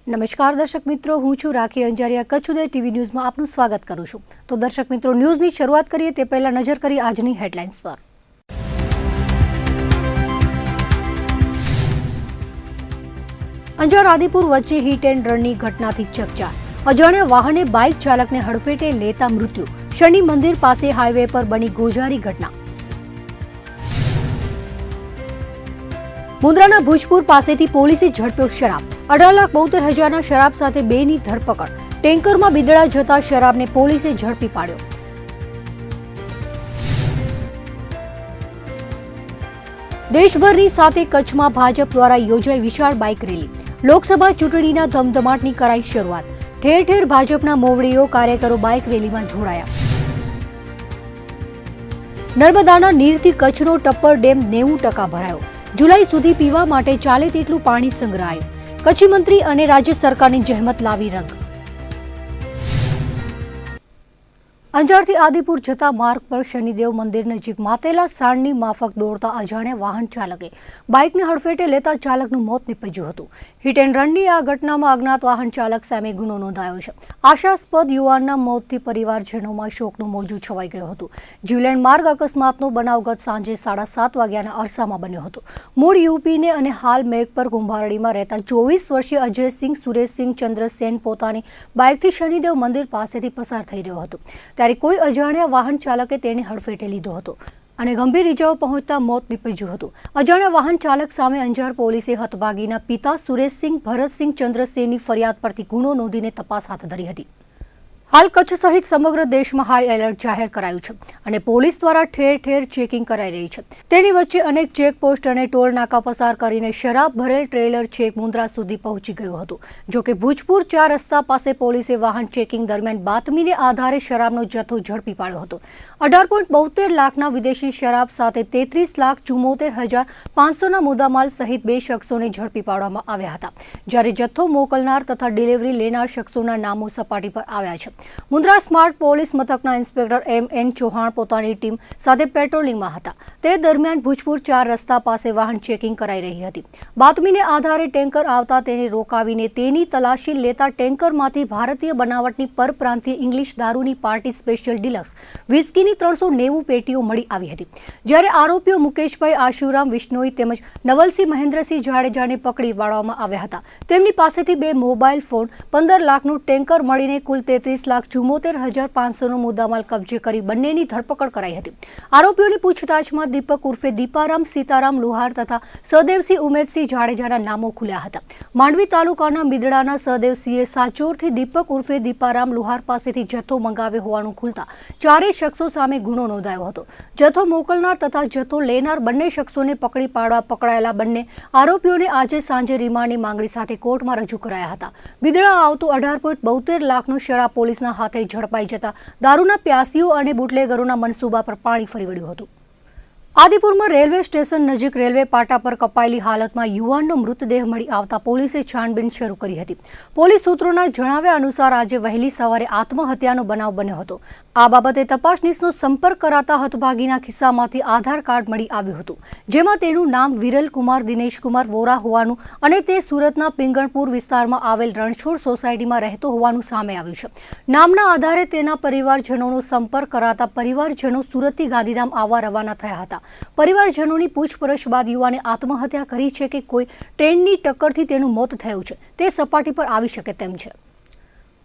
નમસ્કાર દર્શક મિત્રો, હું છું રાખી અંજારિયા. કચ્છ ઉદય ટીવી ન્યૂઝમાં આપનું સ્વાગત કરું છું. તો દર્શક મિત્રો, ન્યૂઝની શરૂઆત કરીએ તે પહેલા નજર કરી આજની હેડલાઇન્સ પર. અંજાર આદિપુર વચ્ચે હિટ એન્ડ રનની ઘટનાથી ચકચાર. અજાણ્યા વાહને બાઇક ચાલકને હડફેટે લેતા મૃત્યુ. શનિ મંદિર પાસે હાઈવે પર બની ગોઝારી ઘટના. મુન્દ્રાના ભુજપુર પાસેથી પોલીસે ઝડપ્યો શરાબ. 18,72,000ના શરાબ સાથે બેની ધરપકડ. ટેન્કરમાં બિદડા જતા શરાબને પોલીસે ઝડપી પાડ્યો. દેશભરની સાથે કચ્છમાં ભાજપ દ્વારા યોજાઈ વિશાળ બાઇક રેલી. લોકસભા ચૂંટણીના ધમધમાટની કરાઈ શરૂઆત. ઠેર ઠેર ભાજપના મોવડીઓ કાર્યકરો બાઇક રેલીમાં જોડાયા. નર્મદાના નીરથી કચ્છનો ટપ્પર ડેમ 90% ભરાયો. જુલાઈ સુધી પીવા માટે ચાલે તેટલું પાણી સંગ્રહાયું. કચ્છી મંત્રી અને રાજ્ય સરકારની જહેમત લાવી રંગ. અંજારથી આદિપુર જતા માર્ગ પર શનિદેવ મંદિર નજીક માતેલા સાણની માફક દોડતા અજાણ્યા વાહન ચાલકે બાઇકને હડફેટે લેતા ચાલકનું મોત નીપજ્યું હતું. હિટ એન્ડ રનની આ ઘટનામાં અજ્ઞાત વાહન ચાલક સામે ગુનો નોંધાયો છે. આશાસ્પદ યુવાનના મોતથી પરિવારજનોમાં શોકનું મોજું છવાઈ ગયું હતું. જીવલેણ માર્ગ અકસ્માતનો બનાવ ગત સાંજે 7:30 વાગ્યાના અરસામાં બન્યો હતો. મૂળ યુપીને અને હાલ મેઘપર કુંભારડીમાં રહેતા 24 વર્ષીય અજયસિંહ સુરેશસિંહ ચંદ્રસેન પોતાની બાઇકથી શનિદેવ મંદિર પાસેથી પસાર થઈ રહ્યો હતો. ત્યારે કોઈ અજાણ્યા વાહન ચાલકે તેને હડફેટે લીધો હતો અને ગંભીર ઇજાઓ પહોંચતા મોત નીપજ્યું હતું. અજાણ્યા વાહન ચાલક સામે અંજાર પોલીસે હતભાગીના પિતા સુરેશસિંહ ભરતસિંહ ચંદ્રસેનની ફરિયાદ પરથી ગુનો નોંધીને તપાસ હાથ ધરી હતી. હાલ કચ્છ સહિત સમગ્ર દેશમાં હાઈ એલર્ટ જાહેર કરાયું છે અને પોલીસ દ્વારા ઠેર ઠેર ચેકિંગ કરાઈ રહી છે. તેની વચ્ચે અનેક ચેકપોસ્ટ અને ટોલ નાકા પસાર કરીને શરાબ ભરેલ ટ્રેલર છેક મુન્દ્રા સુધી પહોંચી ગયું હતું. જોકે ભુજપુર 4 રસ્તા પાસે પોલીસે વાહન ચેકિંગ દરમિયાન બાતમીને આધારે શરાબનો જથ્થો ઝડપી પાડ્યો હતો. 18.72 લાખના વિદેશી શરાબ સાથે 33,74,500ના મુદ્દામાલ સહિત 2 શખ્સોને ઝડપી પાડવામાં આવ્યા હતા. જ્યારે જથ્થો મોકલનાર તથા ડિલિવરી લેનાર શખ્સોના નામો સપાટી પર આવ્યા છે. મુન્દ્રા સ્માર્ટ પોલીસ મથકના ઇન્સ્પેક્ટર M.N. ચૌહાણ પોતાની ટીમ સાથે પેટ્રોલિંગમાં હતા. તે દરમિયાન ભુજપુર 4 રસ્તા પાસે વાહન ચેકિંગ કરાઈ રહી હતી. બાતમીને આધારે ટેન્કર આવતા તેને રોકાવીને તેની તલાશી લેતા ટેન્કરમાંથી ભારતીય બનાવટની પરપ્રાંતીય ઇંગ્લિશ દારૂની પાર્ટી સ્પેશિયલ ડિલક્સ વિસ્કીની 390 પેટીઓ મળી આવી હતી. જ્યારે આરોપીઓ મુકેશભાઈ આશુરામ વિશ્નોઈ તેમજ નવલસિંહ મહેન્દ્રસિંહ જાડેજાને પકડી પાડવામાં આવ્યા હતા. તેમની પાસેથી 2 મોબાઈલ ફોન, 15 લાખનું ટેન્કર મળીને કુલ 33,74,500નો મુદ્દામાલ કબજે કરી બંનેની ધરપકડ કરાઈ હતી. આરોપીઓની પૂછતાછમાં દીપક ઉર્ફે દીપારામ સીતારામ લુહાર તથા સહદેવસિંહ ઉમેદસિંહ જાડેજાના નામો ખુલ્યા હતા. માંડવી તાલુકાના બિદડાના સહદેવસિંહે સાચોરથી દીપક ઉર્ફે દીપારામ લુહાર પાસેથી જથ્થો મંગાવ્યો હોવાનું ખુલતા 4 શખ્સો સામે ગુનો નોંધાયો હતો. જથ્થો મોકલનાર તથા જથ્થો લેનાર બંને શખ્સોને પકડી પાડવા પકડાયેલા બંને આરોપીઓને આજે સાંજે રિમાન્ડની માંગણી સાથે કોર્ટમાં રજૂ કરાયા હતા. બિદડા આવતું 18.72 લાખનું શરાબ પોલીસના હાથે ઝડપાઈ જતા દારૂના પ્યાસીઓ અને બુટલેગરોના મનસૂબા પર પાણી ફરી વળ્યું હતું. આદિપુરમાં રેલવે સ્ટેશન નજીક રેલવે પાટા પર કપાયેલી હાલતમાં યુવાનનો મૃતદેહ મળી આવતા પોલીસે છાનબીન શરૂ કરી હતી. પોલીસ સૂત્રોના જણાવ્યા અનુસાર આજે વહેલી સવારે આત્મહત્યાનો બનાવ બન્યો હતો. આ બાબતે તપાસનીશનો સંપર્ક કરાતા હતભાગીના ખિસ્સામાંથી આધાર કાર્ડ મળી આવ્યું હતું, જેમાં તેનું નામ વિરલ કુમાર દિનેશકુમાર વોરા હોવાનું અને તે સુરતના પિંગળપુર વિસ્તારમાં આવેલ રણછોડ સોસાયટીમાં રહેતો હોવાનું સામે આવ્યું છે. નામના આધારે તેના પરિવારજનોનો સંપર્ક કરાતા પરિવારજનો સુરતથી ગાંધીધામ આવવા રવાના થયા હતા. પરિવારજનોની પૂછપરછ બાદ યુવાને આત્મહત્યા કરી છે કે કોઈ ટ્રેનની ટક્કરથી તેનું મોત થયું છે તે સપાટી પર આવી શકે તેમ છે.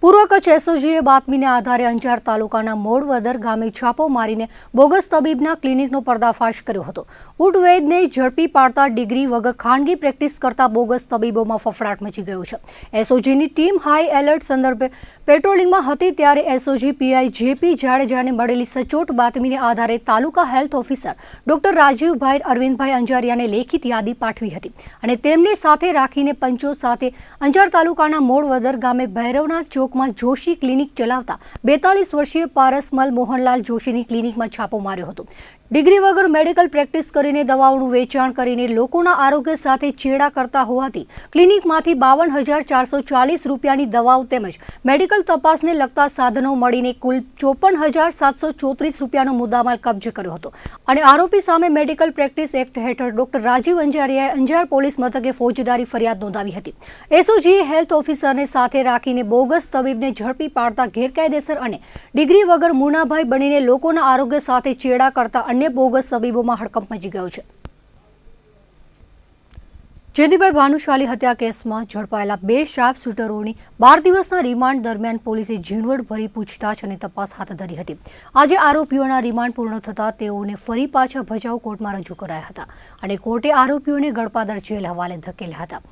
પૂર્વ કચ્છ એસઓજીએ બાતમીને આધારે અંજાર તાલુકાના મોડવદર ગામે છાપો મારીને બોગસ તબીબના ક્લિનિકનો પર્દાફાશ કર્યો હતો. ઉડવૈદને ઝડપી પાડતા ડિગ્રી વગર ખાનગી પ્રેક્ટિસ કરતા બોગસ તબીબોમાં ફફડાટ મચી ગયો છે. એસઓજીની ટીમ હાઈ એલર્ટ સંદર્ભે પેટ્રોલિંગમાં હતી ત્યારે એસઓજી પીઆઈ જેપી જાડેજાને મળેલી સચોટ બાતમીને આધારે તાલુકા હેલ્થ ઓફિસર ડોક્ટર રાજીવભાઈ અરવિંદભાઈ અંજારિયાને લેખિત યાદી પાઠવી હતી અને તેમને સાથે રાખીને પંચો સાથે અંજાર તાલુકાના મોડવદર ગામે ભૈરવના ચોકમાં જોશી ક્લિનિક ચલાવતા 42 વર્ષીય પારસમલ મોહનલાલ જોશીની ક્લિનિકમાં છાપો માર્યો હતો. ડિગ્રી વગર મેડિકલ પ્રેક્ટિસ કરીને દવાઓનું વેચાણ કરીને લોકોના આરોગ્ય સાથે ચેડા કરતા હોવાથી ક્લિનિકમાંથી 52,440 રૂપિયાની દવાઓ તેમજ મેડિકલ તપાસને લગતા સાધનો મળીને કુલ 54,734 રૂપિયાનો મુદ્દામાલ કબજે કર્યો હતો અને આરોપી સામે મેડિકલ પ્રેક્ટિસ એક્ટ હેઠળ ડોક્ટર રાજીવ અંજારિયાએ અંજાર પોલીસ મથકે ફોજદારી ફરિયાદ નોંધાવી હતી. એસઓજીએ હેલ્થ ઓફિસરને સાથે રાખીને બોગસ તબીબને ઝડપી પાડતા ગેરકાયદેસર અને ડિગ્રી વગર મુનાભાઈ બનીને લોકોના આરોગ્ય સાથે ચેડા કરતા બોગસ તબીબોમાં હડકંપ મચી ગયો છે. જયદીપભાઈ ભાનુશાલી હત્યા કેસમાં ઝડપાયેલા 2 શાર્પ શૂટરોની 12 દિવસના રિમાન્ડ દરમિયાન પોલીસે ઝીણવટભરી પૂછતાછ અને તપાસ હાથ ધરી હતી. આજે આરોપીઓના રિમાન્ડ પૂર્ણ થતાં તેઓને ફરી પાછા ભચાઉ કોર્ટમાં રજૂ કરાયા હતા અને કોર્ટે આરોપીઓને ગળપાદર જેલ હવાલે ધકેલ્યા હતા.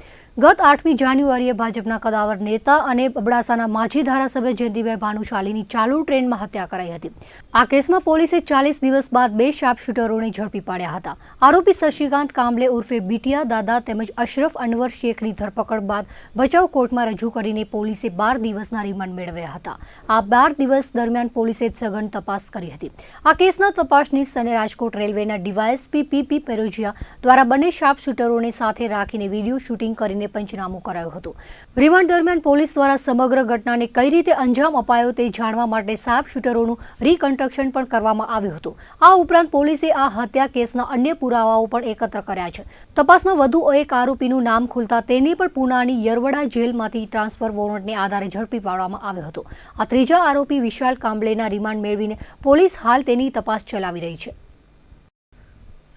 ગત 8મી જાન્યુઆરીએ ભાજપના કદાવર નેતા અને અબડાસાના માજી ધારાસભ્ય જયદીપભાઈ ભાનુશાલીની ચાલુ ટ્રેનમાં હત્યા કરાઈ હતી. આ કેસમાં પોલીસે 40 દિવસ બાદ 2 શાર્પ શૂટરોને ઝડપી પાડ્યા હતા. આરોપી શશિકાંત કામલે ઉર્ફે બીટિયા દાદા તેમજ અશરફ અનવર શેખની ધરપકડ બાદ ભચાઉ કોર્ટમાં રજૂ કરીને પોલીસે 12 દિવસના રિમાન્ડ મેળવ્યા હતા. આ 12 દિવસ દરમિયાન પોલીસે સઘન તપાસ કરી હતી. આ કેસના તપાસનીશ અને રાજકોટ રેલવેના ડીવાયએસપી પીપી પેરોજિયા દ્વારા બંને શાર્પ શૂટરોને સાથે રાખીને વિડીયો શૂટિંગ કરીને પંચનામું કરાયું હતું. રિમાન્ડ દરમિયાન પોલીસ દ્વારા સમગ્ર ઘટનાને કઈ રીતે અંજામ અપાયો તે જાણવા માટે શાર્પ શૂટરોનું રીકન્સ્ટ્રક્શન પણ કરવામાં આવ્યું હતું. આ ઉપરાંત પોલીસે આ હત્યા કેસના અન્ય પુરાવાઓ પણ એકત્ર કર્યા છે. તપાસમાં વધુ એક આરોપીનું નામ ખુલતા તેને પણ પુનાની યરવડા જેલમાંથી ટ્રાન્સફર વોરંટને આધારે ઝડપી પાડવામાં આવ્યો હતો. આ ત્રીજા આરોપી વિશાલ કાંબલેના રિમાન્ડ મેળવીને પોલીસ હાલ તેની તપાસ ચલાવી રહી છે.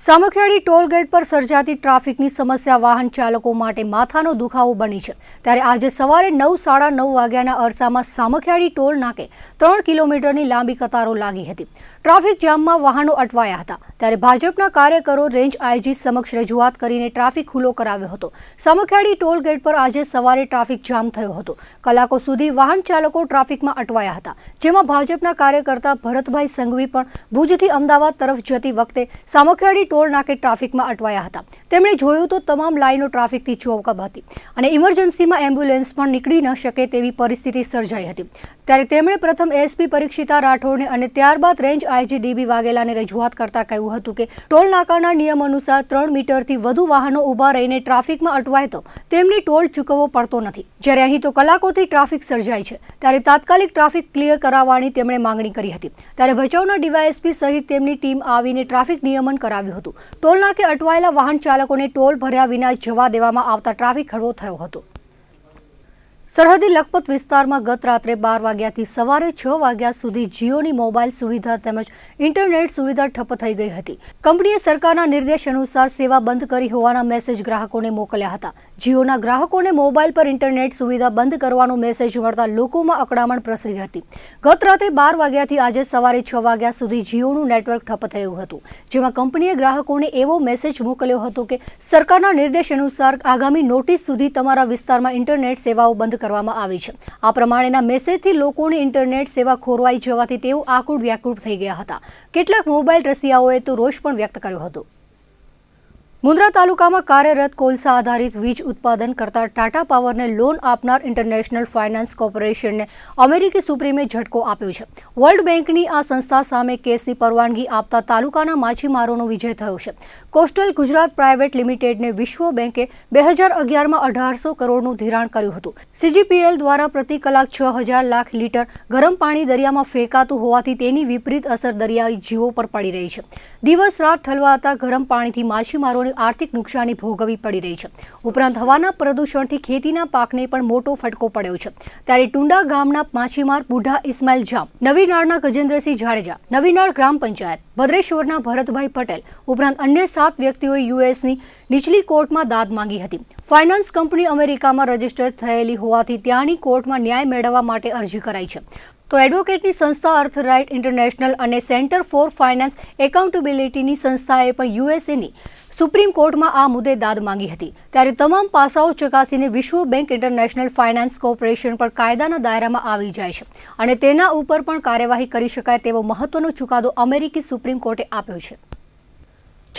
સામખિયાળી ટોલગેટ પર સર્જાતી ટ્રાફિકની સમસ્યા વાહન ચાલકો માટે માથાનો દુખાવો બની છે. ત્યારે આજે સવારે 9:30 વાગ્યાના અરસામાં સામખિયાળી ટોલ નાકે 3 કિલોમીટરની લાંબી કતારો લાગી હતી. ટ્રાફિક જામમાં વાહનો અટવાયા હતા. ત્યારે ભાજપના કાર્યકરો રેન્જ આઈજી સમક્ષ રજૂઆત કરીને ટ્રાફિક ખુલ્લો કરાવ્યો હતો. સામખિયાળી ટોલગેટ પર આજે સવારે ટ્રાફિક જામ થયો હતો. કલાકો સુધી વાહન ચાલકો ટ્રાફિકમાં અટવાયા હતા, જેમાં ભાજપના કાર્યકર્તા ભરતભાઈ સંઘવી પણ ભુજથી અમદાવાદ તરફ જતી વખતે સામખિયાળી ટોલ નાકે ટ્રાફિકમાં અટવાયા હતા. તેમણે જોયું તો તમામ લાઈનો ટ્રાફિકથી ચોકઅપ હતી અને ઇમરજન્સીમાં એમ્બ્યુલન્સ પણ નીકળી ન શકે તેવી પરિસ્થિતિ સર્જાઈ હતી. ત્યારે તેમણે પ્રથમ એસપી પરીક્ષિતા રાઠોડને અને ત્યારબાદ રેન્જ આઈજી ડીબી વાઘેલાને રજૂઆત કરતા કહ્યું હતું કે ટોલ નાકાના નિયમ અનુસાર 3 મીટરથી વધુ વાહનો ઊભા રહીને ટ્રાફિકમાં અટવાય તો તેમની ટોલ ચૂકવવો પડતો નથી. જ્યારે અહીં તો કલાકોથી ટ્રાફિક સર્જાય છે, ત્યારે તાત્કાલિક ટ્રાફિક ક્લિયર કરાવવાની તેમણે માંગણી કરી હતી. ત્યારે ભચાઉના ડીવાયએસપી સહિત તેમની ટીમ આવીને ટ્રાફિક નિયમન કરાવ્યું હતું. ટોલ નાકે અટવાયેલા વાહન ચાલકોને ટોલ ભર્યા વિના જવા દેવામાં આવતા ટ્રાફિક હળવો થયો હતો. સરહદી લખપત વિસ્તારમાં ગત રાત્રે 12 વાગ્યાથી સવારે 6 વાગ્યા સુધી જીઓની મોબાઈલ સુવિધા તેમજ ઇન્ટરનેટ સુવિધા ઠપ થઈ ગઈ હતી. કંપનીએ સરકારના નિર્દેશ અનુસાર સેવા બંધ કરી હોવાના મેસેજ ગ્રાહકોને મોકલ્યા હતા. જીઓના ગ્રાહકોને મોબાઈલ પર ઇન્ટરનેટ સુવિધા બંધ કરવાનો મેસેજ મળતા લોકોમાં અકળામણ પ્રસરી હતી. ગત રાત્રે 12 વાગ્યાથી આજે સવારે 6 વાગ્યા સુધી જીઓનું નેટવર્ક ઠપ થયું હતું, જેમાં કંપનીએ ગ્રાહકોને એવો મેસેજ મોકલ્યો હતો કે સરકારના નિર્દેશ અનુસાર આગામી નોટિસ સુધી તમારા વિસ્તારમાં ઇન્ટરનેટ સેવાઓ બંધ કરવામાં આવી છે. આ પ્રમાણેના મેસેજથી લોકોની ઇન્ટરનેટ સેવા ખોરવાઈ જવાથી તેઓ આકુળ વ્યાકુળ થઈ ગયા હતા. કેટલાક મોબાઈલ રસિયાઓએ તો રોષ પણ વ્યક્ત કર્યો હતો. મુન્દ્રા તાલુકામાં કાર્યરત કોલસા આધારિત વીજ ઉત્પાદન કરતા ટાટા પાવરને લોન આપનાર ઇન્ટરનેશનલ ફાઇનાન્સ કોર્પોરેશનને અમેરિકી સુપ્રીમે ઝટકો આપ્યો છે. વર્લ્ડ બેંકની આ સંસ્થા સામે કેસની પરવાનગી આપતા તાલુકાના માછીમારોનો વિજય થયો છે. કોસ્ટલ ગુજરાત પ્રાઇવેટ લિમિટેડને વિશ્વ બેંકે 2011માં 1800 કરોડનું ધિરાણ કર્યું હતું. સીજીપીએલ દ્વારા પ્રતિ કલાક 6000 લાખ લીટર ગરમ પાણી દરિયામાં ફેંકાતું હોવાથી તેની વિપરીત અસર દરિયાઈ જીવો પર પડી રહી છે. દિવસ રાત ઠલવાતા ગરમ પાણીથી માછીમારોને આર્થિક નુકસાની ભોગવવી પડી રહી છે. ઉપરાંત હવાના પ્રદૂષણથી ખેતીના પાકને પણ મોટો ફટકો પડ્યો છે. ત્યારે ટુંડા ગામના માછીમાર બુઢા ઇસ્માઇલ જામ, નવીનાળના ગજેન્દ્રસિંહ જાડેજા, નવીનાળ ગ્રામ પંચાયત, ભદ્રેશ્વરના ભરતભાઈ પટેલ ઉપરાંત અન્ય 7 વ્યક્તિઓએ યુએસની નીચલી કોર્ટમાં દાદ માંગી હતી. ફાઇનાન્સ કંપની અમેરિકામાં રજીસ્ટર થયેલી હોવાથી ત્યાંની કોર્ટમાં ન્યાય મેળવવા માટે અરજી કરાઈ છે. તો એડવોકેટની સંસ્થા અર્થરાઇટ ઇન્ટરનેશનલ અને સેન્ટર ફોર ફાઇનાન્સ એકાઉન્ટેબિલિટીની સંસ્થાએ પણ યુએસએની સુપ્રીમ કોર્ટમાં આ મુદ્દે દાદ માંગી હતી. ત્યારે તમામ પાસાઓ ચકાસીને વિશ્વ બેંક ઇન્ટરનેશનલ ફાઇનાન્સ કોર્પોરેશન પણ કાયદાના દાયરામાં આવી જાય છે અને તેના ઉપર પણ કાર્યવાહી કરી શકાય તેવો મહત્વનો ચુકાદો અમેરિકી સુપ્રીમ કોર્ટે આપ્યો છે.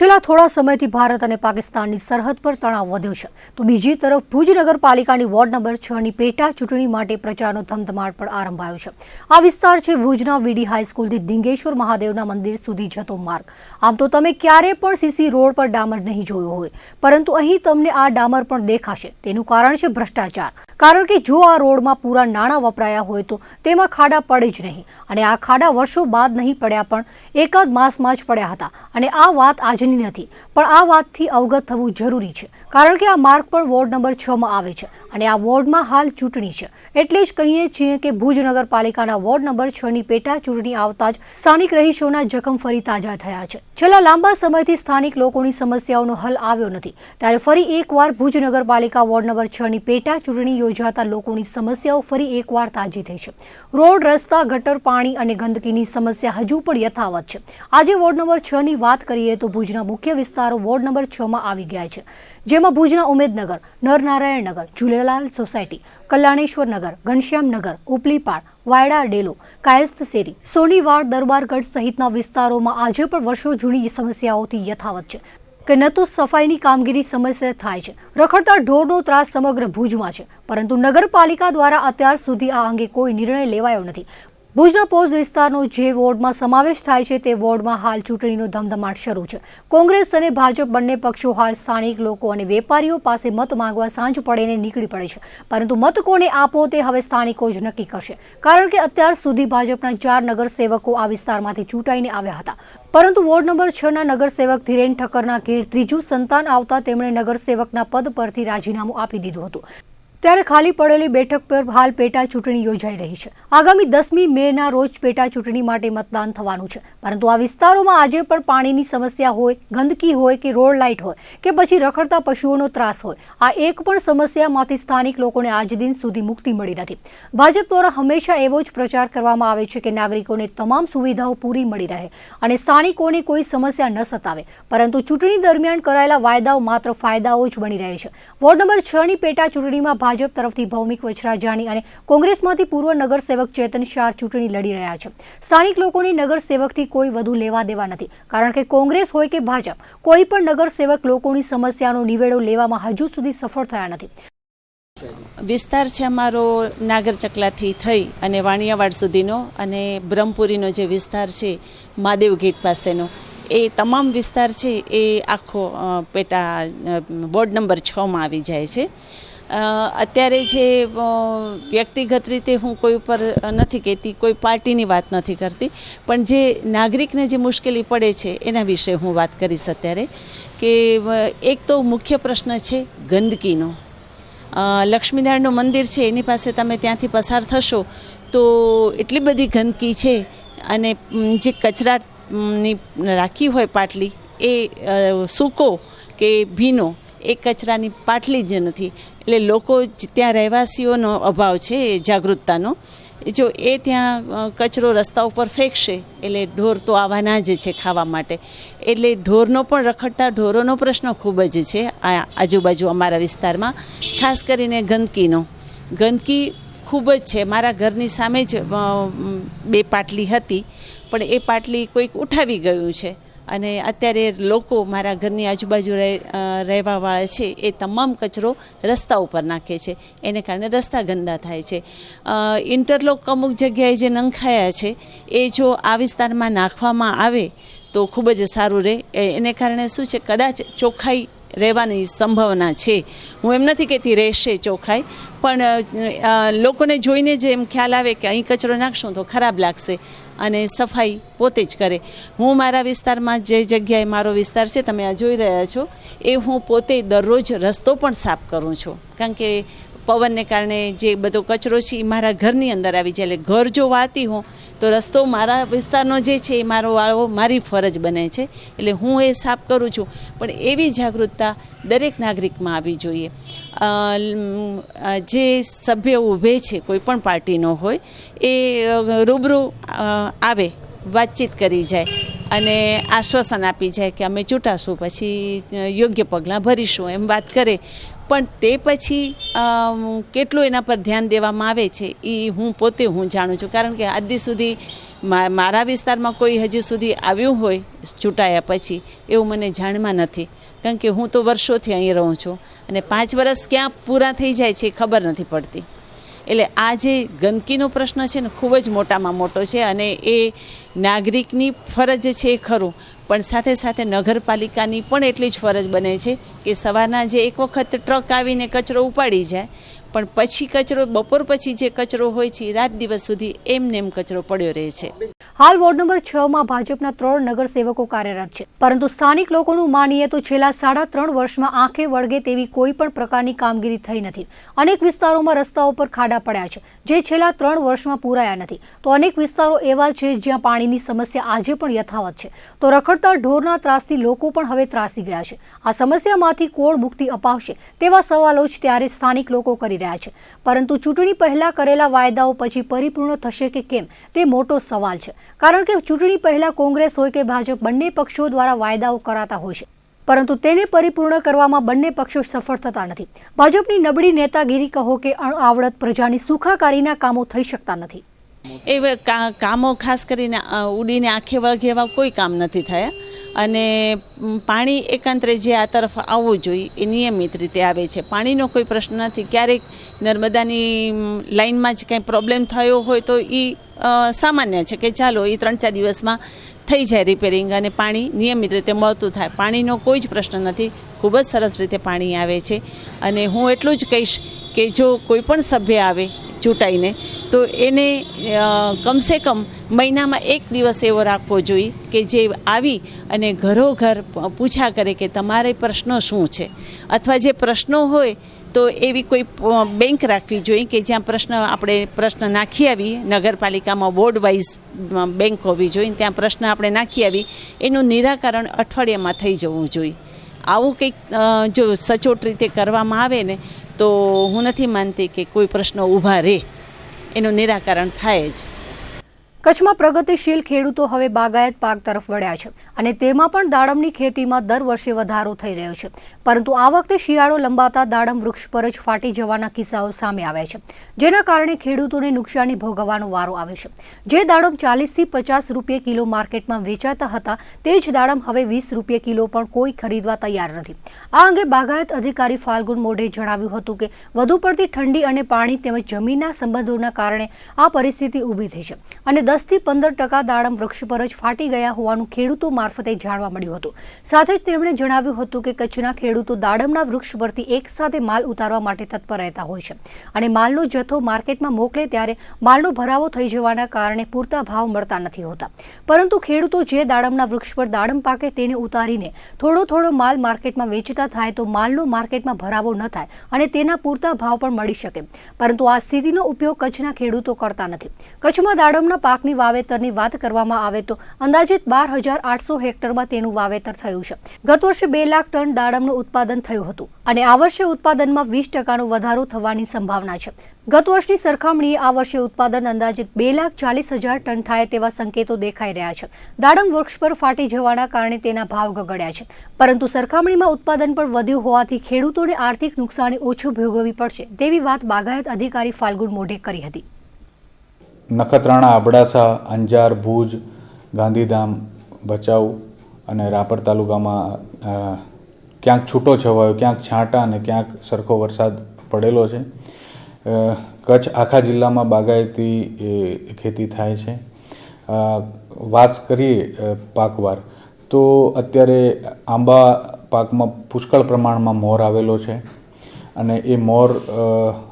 છેલ્લા થોડા સમયથી ભારત અને પાકિસ્તાનની સરહદ પર તણાવ વધ્યો છે, તો બીજી તરફ ભુજ નગરપાલિકાની વોર્ડ નંબર 6ની પેટા ચૂંટણી માટે પ્રચારનો ધમધમાટ પણ આરંભાયો છે. આ વિસ્તાર છે ભુજના વીડી હાઈસ્કૂલથી ધીંગેશ્વર મહાદેવના મંદિર સુધી જતો માર્ગ. આમ તો તમે ક્યારે પણ સીસી રોડ પર ડામર નહીં જોયો હોય, પરંતુ અહીં તમને આ ડામર પણ દેખાશે. તેનું કારણ છે ભ્રષ્ટાચાર. કારણ કે જો આ રોડમાં પૂરા નાણાં વપરાયા હોય તો તેમાં ખાડા પડે જ નહીં, અને આ ખાડા વર્ષો બાદ નહીં પડ્યા પણ એકાદ માસમાં જ પડ્યા હતા. અને આ વાત આજની નથી, પણ આ વાતથી અવગત થવું જરૂરી છે, કારણ કે આ માર્ગ પણ વોર્ડ નંબર 6માં આવે છે અને આ વોર્ડમાં હાલ ચૂંટણી છે. એટલે જ કહીએ છીએ કે ભુજ નગરપાલિકાના વોર્ડ નંબર 6ની પેટા ચૂંટણી આવતા જ સ્થાનિક રહીશોના જખમ ફરી તાજા થયા છે. છેલ્લા લાંબા સમયથી સ્થાનિક લોકોની સમસ્યાઓનો હલ આવ્યો નથી, ત્યારે ફરી એકવાર ભુજ નગરપાલિકા વોર્ડ નંબર 6ની પેટા ચૂંટણી યોજાતા લોકોની સમસ્યાઓ ફરી એકવાર તાજી થઈ છે. રોડ, રસ્તા, ગટર, પાણી અને ગંદકીની સમસ્યા હજુ પણ યથાવત છે. આજે વોર્ડ નંબર 6ની વાત કરીએ તો ભુજના મુખ્ય વિસ્તારો વોર્ડ નંબર 6માં આવી ગયા છે, જેમાં ભુજના ઉમેદનગર, નરનારાયણનગર, ઝૂલેલાલ સોસાયટી, કલ્યાણેશ્વર નગર, ઘનશ્યામનગર, ઉપલીપાડ, વાયડા ડેલો, કાયસ્થ શેરી, સોનીવાડ, દરબારગઢ સહિતના વિસ્તારોમાં આજે પણ વર્ષો જૂની સમસ્યાઓથી યથાવત છે કે ન તો સફાઈની કામગીરી સમસ્યા થાય છે, રખડતા ઢોરનો ત્રાસ સમગ્ર ભુજમાં છે, પરંતુ નગરપાલિકા દ્વારા અત્યાર સુધી આ અંગે કોઈ નિર્ણય લેવાયો નથી. ભુજના પોસ્ટ વિસ્તારનો જે વોર્ડમાં સમાવેશ થાય છે તે વોર્ડમાં હાલ ચૂંટણીનો ધમધમાટ શરૂ છે. કોંગ્રેસ અને ભાજપ બંને પક્ષો હાલ સ્થાનિક લોકો અને વેપારીઓ પાસે મત માંગવા સાંજ પડેને નીકળી પડે છે, પરંતુ મત કોને આપો તે હવે સ્થાનિકો જ નક્કી કરશે. કારણ કે અત્યાર સુધી ભાજપના 4 નગરસેવકો આ વિસ્તારમાંથી ચૂંટાઈને આવ્યા હતા, પરંતુ વોર્ડ નંબર 6ના નગરસેવક ધીરેન ઠક્કરના ઘેર ત્રીજું સંતાન આવતા તેમણે નગરસેવકના પદ પરથી રાજીનામું આપી દીધું હતું. ત્યારે ખાલી પડેલી બેઠક પર હાલ પેટા ચૂંટણી યોજાઈ રહી છે. આગામી 10મી મેના રોજ પેટા ચૂંટણી માટે મતદાન થવાનું છે, પરંતુ આ વિસ્તારોમાં આજે પણ પાણીની સમસ્યા હોય, ગંદકી હોય કે રોડ લાઇટ હોય કે પછી રખડતા પશુઓનો ત્રાસ હોય, આ એક પણ સમસ્યામાંથી સ્થાનિક લોકોને આજ દિન સુધી મુક્તિ મળી નથી. ભાજપ દ્વારા હંમેશા એવો જ પ્રચાર કરવામાં આવે છે કે નાગરિકોને તમામ સુવિધાઓ પૂરી મળી રહે અને સ્થાનિકોને કોઈ સમસ્યા ન સતાવે, પરંતુ ચૂંટણી દરમિયાન કરાયેલા વાયદાઓ માત્ર ફાયદાઓ જ બની રહે છે. વોર્ડ નંબર 6ની પેટા ચૂંટણીમાં ભાજપ તરફથી ભૌમિક વચરાજાની અને કોંગ્રેસમાંથી પૂર્વ નગરસેવક ચેતન શાહ ચૂંટણી લડી રહ્યા છે. સ્થાનિક લોકોની નગરસેવકથી કોઈ વધુ લેવા દેવા નથી, કારણ કે કોંગ્રેસ હોય કે ભાજપ, કોઈ પણ નગરસેવક લોકોની સમસ્યાનો નિવેડો લેવામાં હજુ સુધી સફળ થયા નથી. વિસ્તાર છે અમારો નાગર ચકલાથી થઈ અને વાણિયાવાડ સુધીનો અને બ્રહ્મપુરીનો જે વિસ્તાર છે મહાદેવ ગેટ પાસેનો, એ તમામ વિસ્તાર છે એ આખો પેટા વોર્ડ નંબર 6માં આવી જાય છે. અત્યારે જે વ્યક્તિગત રીતે હું કોઈ ઉપર નથી કહેતી, કોઈ પાર્ટીની વાત નથી કરતી, પણ જે નાગરિકને જે મુશ્કેલી પડે છે એના વિશે હું વાત કરીશ અત્યારે. કે એક તો મુખ્ય પ્રશ્ન છે ગંદકીનો. લક્ષ્મીનારાયણનું મંદિર છે એની પાસે તમે ત્યાંથી પસાર થશો તો એટલી બધી ગંદકી છે, અને જે કચરાની રાખી હોય પાટલી, એ સૂકો કે ભીનો, એ કચરાની પાટલી જ નથી. એટલે લોકો ત્યાં રહેવાસીઓનો અભાવ છે જાગૃતતાનો. જો એ ત્યાં કચરો રસ્તા ઉપર ફેંકશે એટલે ઢોર તો આવવાના જ છે ખાવા માટે. એટલે ઢોરનો પણ, રખડતા ઢોરોનો પ્રશ્ન ખૂબ જ છે આ આજુબાજુ અમારા વિસ્તારમાં. ખાસ કરીને ગંદકીનો, ગંદકી ખૂબ જ છે. મારા ઘરની સામે જ 2 પાટલી હતી, પણ એ પાટલી કોઈક ઉઠાવી ગયું છે, અને અત્યારે લોકો મારા ઘરની આજુબાજુ રહેવાવાળા છે એ તમામ કચરો રસ્તા ઉપર નાખે છે, એને કારણે રસ્તા ગંદા થાય છે. ઇન્ટરલોક અમુક જગ્યાએ જે નંખાયા છે એ જો આ વિસ્તારમાં નાખવામાં આવે તો ખૂબ જ સારું રહે. એને કારણે શું છે, કદાચ ચોખ્ખાઈ રહેવાની સંભાવના છે. હું એમ નથી કહેતી રહેશે ચોખ્ખાઈ, પણ લોકોને જોઈને જ એમ ખ્યાલ આવે કે અહીં કચરો નાખશું તો ખરાબ લાગશે, અને સફાઈ પોતે જ કરે. હું મારા વિસ્તારમાં જે જગ્યાએ મારો વિસ્તાર છે તમે આ જોઈ રહ્યા છો, એ હું પોતે દરરોજ રસ્તો પણ સાફ કરું છું, કારણ કે પવનને કારણે જે બધો કચરો છે એ મારા ઘરની અંદર આવી જાય. એટલે ઘર જો વાળતી હોઉં તો રસ્તો મારા વિસ્તારનો જે છે એ મારો વાળવો મારી ફરજ બને છે, એટલે હું એ સાફ કરું છું. પણ એવી જાગૃતતા દરેક નાગરિકમાં આવવી જોઈએ. જે સભ્ય ઊભે છે કોઈ પણ પાર્ટીનો હોય, એ રૂબરૂ આવે, વાતચીત કરી જાય અને આશ્વાસન આપી જાય કે અમે ચૂંટાશું પછી યોગ્ય પગલાં ભરીશું એમ વાત કરે, પણ તે પછી કેટલું એના પર ધ્યાન દેવામાં આવે છે એ હું જાણું છું. કારણ કે આજ દી સુધી મારા વિસ્તારમાં કોઈ હજી સુધી આવ્યું હોય ચૂંટાયા પછી એવું મને જાણમાં નથી. કારણ કે હું તો વર્ષોથી અહીં રહું છું અને 5 વર્ષ ક્યાં પૂરા થઈ જાય છે એ ખબર નથી પડતી. એટલે આ જે ગંદકીનો પ્રશ્ન છે ને ખૂબ જ મોટામાં મોટો છે અને એ નાગરિકની ફરજ છે એ ખરું, પણ સાથે સાથે નગરપાલિકાની પણ એટલી જ ફરજ બને છે કે સવારના જે એક વખત ટ્રક આવીને કચરો ઉપાડી જાય, પણ પછી કચરો બપોર પછી જે કચરો હોય છે રાત દિવસ સુધી એમને એમ કચરો પડ્યો રહે છે. હાલ વોર્ડ નંબર 6 માં ભાજપના 3 નગરસેવકો કાર્યરત છે, પરંતુ સ્થાનિક લોકોનું માનીએ તો છેલ્લા 3.5 વર્ષમાં આંખે વળગે તેવી કોઈ પણ પ્રકારની કામગીરી થઈ નથી. અનેક વિસ્તારોમાં રસ્તાઓ પર ખાડા પડ્યા છે જે છેલ્લા 3 વર્ષમાં પૂરાયા નથી, તો અનેક વિસ્તારો એવા છે જ્યાં પાણીની સમસ્યા આજે પણ યથાવત છે, તો રખડતા ઢોરના ત્રાસથી લોકો પણ હવે ત્રાસી ગયા છે. આ સમસ્યામાંથી કોણ મુક્તિ અપાવશે તેવા સવાલો જ ત્યારે સ્થાનિક લોકો કરી રહ્યા છે, પરંતુ ચૂંટણી પહેલા કરેલા વાયદાઓ પછી પરિપૂર્ણ થશે કે કેમ તે મોટો સવાલ છે. કારણ કે ચૂંટણી પહેલા કોંગ્રેસ હોય કે ભાજપ બંને પક્ષો દ્વારા વાયદાઓ કરાતા હોય છે, પરંતુ તેને પરિપૂર્ણ કરવામાં બંને પક્ષો સફળ થતા નથી. ભાજપની નબળી નેતાગીરી કહો કે અણઆવડત પ્રજાની સુખાકારીના કામો થઈ શકતા નથી. એ કામો ખાસ કરીને ઉડીને આંખે વળગે એવા કોઈ કામ નથી થયા અને પાણી એકાંતરે જે આ તરફ આવવું જોઈએ એ નિયમિત રીતે આવે છે. પાણીનો કોઈ પ્રશ્ન નથી. ક્યારેક નર્મદાની લાઇનમાં જ કંઈ પ્રોબ્લેમ થયો હોય તો એ સામાન્ય છે કે ચાલો એ 3-4 દિવસમાં થઈ જાય રિપેરિંગ અને પાણી નિયમિત રીતે મળતું થાય. પાણીનો કોઈ જ પ્રશ્ન નથી. ખૂબ જ સરસ રીતે પાણી આવે છે અને હું એટલું જ કહીશ કે જો કોઈ પણ સભ્ય આવે ચૂંટાઈને તો એને કમસે કમ મહિનામાં 1 દિવસ એવો રાખવો જોઈએ કે જે આવી અને ઘરોઘર પૂછા કરે કે તમારે પ્રશ્નો શું છે, અથવા જે પ્રશ્નો હોય તો એવી કોઈ બેંક રાખવી જોઈએ કે જ્યાં આપણે પ્રશ્ન નાખી આવી. નગરપાલિકામાં વોર્ડ વાઇઝ બેંક હોવી જોઈએ, ત્યાં પ્રશ્ન આપણે નાખી આવી એનું નિરાકરણ અઠવાડિયામાં થઈ જવું જોઈએ. આવું કંઈક જો સચોટ રીતે કરવામાં આવે ને તો હું નથી માનતી કે કોઈ પ્રશ્ન ઊભા રહે, એનું નિરાકરણ થાય જ. કચ્છમાં પ્રગતિશીલ ખેડૂતો હવે બાગાયત પાક તરફ વળ્યા છે અને તેમાં પણ દાડમની ખેતીમાં દર વર્ષે વધારો થઈ રહ્યો છે, પરંતુ આ વખતે શિયાળો લંબાતા દાડમ વૃક્ષ પર જ ફાટી જવાના કિસ્સાઓ સામે આવ્યા છે, જેના કારણે ખેડૂતોને નુકસાની ભોગવવાનો વારો આવ્યો છે. જે દાડમ 40 થી 50 રૂપિયા કિલો માર્કેટમાં વેચાતા હતા તે જ દાડમ હવે 20 રૂપિયા કિલો પણ કોઈ ખરીદવા તૈયાર નથી. આ અંગે બાગાયત અધિકારી ફાલ્ગુન મોઢે જણાવ્યું હતું કે વધુ પડતી ઠંડી અને પાણી તેમજ જમીનના સંબંધોના કારણે આ પરિસ્થિતિ ઊભી થઈ છે અને 10 થી 15% દાડમ વૃક્ષ પર જ ફાટી ગયા હોવાનું ખેડૂતો મારફતે જાણવા મળ્યું હતું. સાથે જ તેમણે જણાવ્યું હતું કે કચ્છના ખેડૂતો દાડમના વૃક્ષ પરથી એક સાથે માલ ઉતારવા માટે તત્પર રહેતા હોય છે અને માલનો જથ્થો માર્કેટમાં મોકલે ત્યારે માલનો ભરાવો થઈ જવાના કારણે પૂરતા ભાવ મળતા નથી હોતા, પરંતુ ખેડૂતો જે દાડમના વૃક્ષ પર દાડમ પાકે તેને ઉતારીને થોડો માલ માર્કેટમાં વેચતા થાય તો માલનો માર્કેટમાં ભરાવો ન થાય અને તેના પૂરતા ભાવ પણ મળી શકે, પરંતુ આ સ્થિતિનો ઉપયોગ કચ્છના ખેડૂતો કરતા નથી. કચ્છમાં દાડમના પાકની વાવેતરની વાત કરવામાં આવે તો અંદાજિત 12,800 હેક્ટરમાં તેનું વાવેતર થયું છે. ગત વર્ષે 2 લાખ ટન દાડમનું ઉત્પાદન થયું હતું અને આ વર્ષે ઉત્પાદનમાં 20% વધારો થવાની સંભાવના છે. ગત વર્ષની સરખામણીએ આ વર્ષે ઉત્પાદન અંદાજિત 2,40,000 ટન થાય તેવા સંકેતો દેખાઈ રહ્યા છે. દાડમ વૃક્ષ પર ફાટી જવાના કારણે તેના ભાવ ગગડ્યા છે, પરંતુ સરખામણીમાં ઉત્પાદન પણ વધ્યું હોવાથી ખેડૂતોને આર્થિક નુકસાની ઓછું ભોગવવી પડશે તેવી વાત બાગાયત અધિકારી ફાલ્ગુન મોઢે કરી હતી. નખત્રાણા, અબડાસા, અંજાર, ભુજ, ગાંધીધામ, ભચાઉ અને રાપર તાલુકામાં ક્યાંક છૂટો છવાયો, ક્યાંક છાંટા અને ક્યાંક સરખો વરસાદ પડેલો છે. કચ્છ આખા જિલ્લામાં બાગાયતી ખેતી થાય છે. વાત કરીએ પાકવાર તો અત્યારે આંબા પાકમાં પુષ્કળ પ્રમાણમાં મોર આવેલો છે અને એ મોર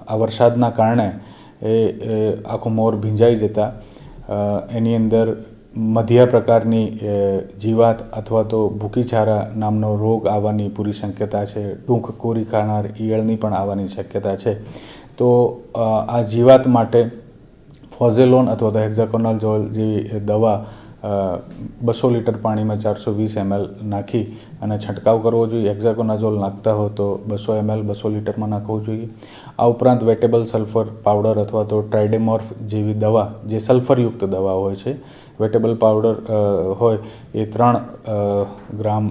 આ વરસાદના કારણે આખો મોર ભીંજાઈ જતા એની અંદર મધ્યા પ્રકારની જીવાત અથવા તો ભૂકીછારા નામનો રોગ આવવાની પૂરી શક્યતા છે. ટૂંક કોરી ખાનાર ઈયળની પણ આવવાની શક્યતા છે. તો આ જીવાત માટે ફોઝેલોન અથવા તો હેક્ઝાકોનાઝોલ જેવી દવા 200 લીટર પાણીમાં 420 ml નાખી અને છંટકાવ કરવો જોઈએ. હેક્ઝાકોનાઝોલ નાખતા હોય તો 200 ml 200 લીટરમાં નાખવું જોઈએ. આ ઉપરાંત વેટેબલ સલ્ફર પાવડર અથવા તો ટ્રાઇડેમોર્ફ જેવી દવા, જે સલ્ફરયુક્ત દવા હોય છે, વેટેબલ પાવડર હોય એ 3 ગ્રામ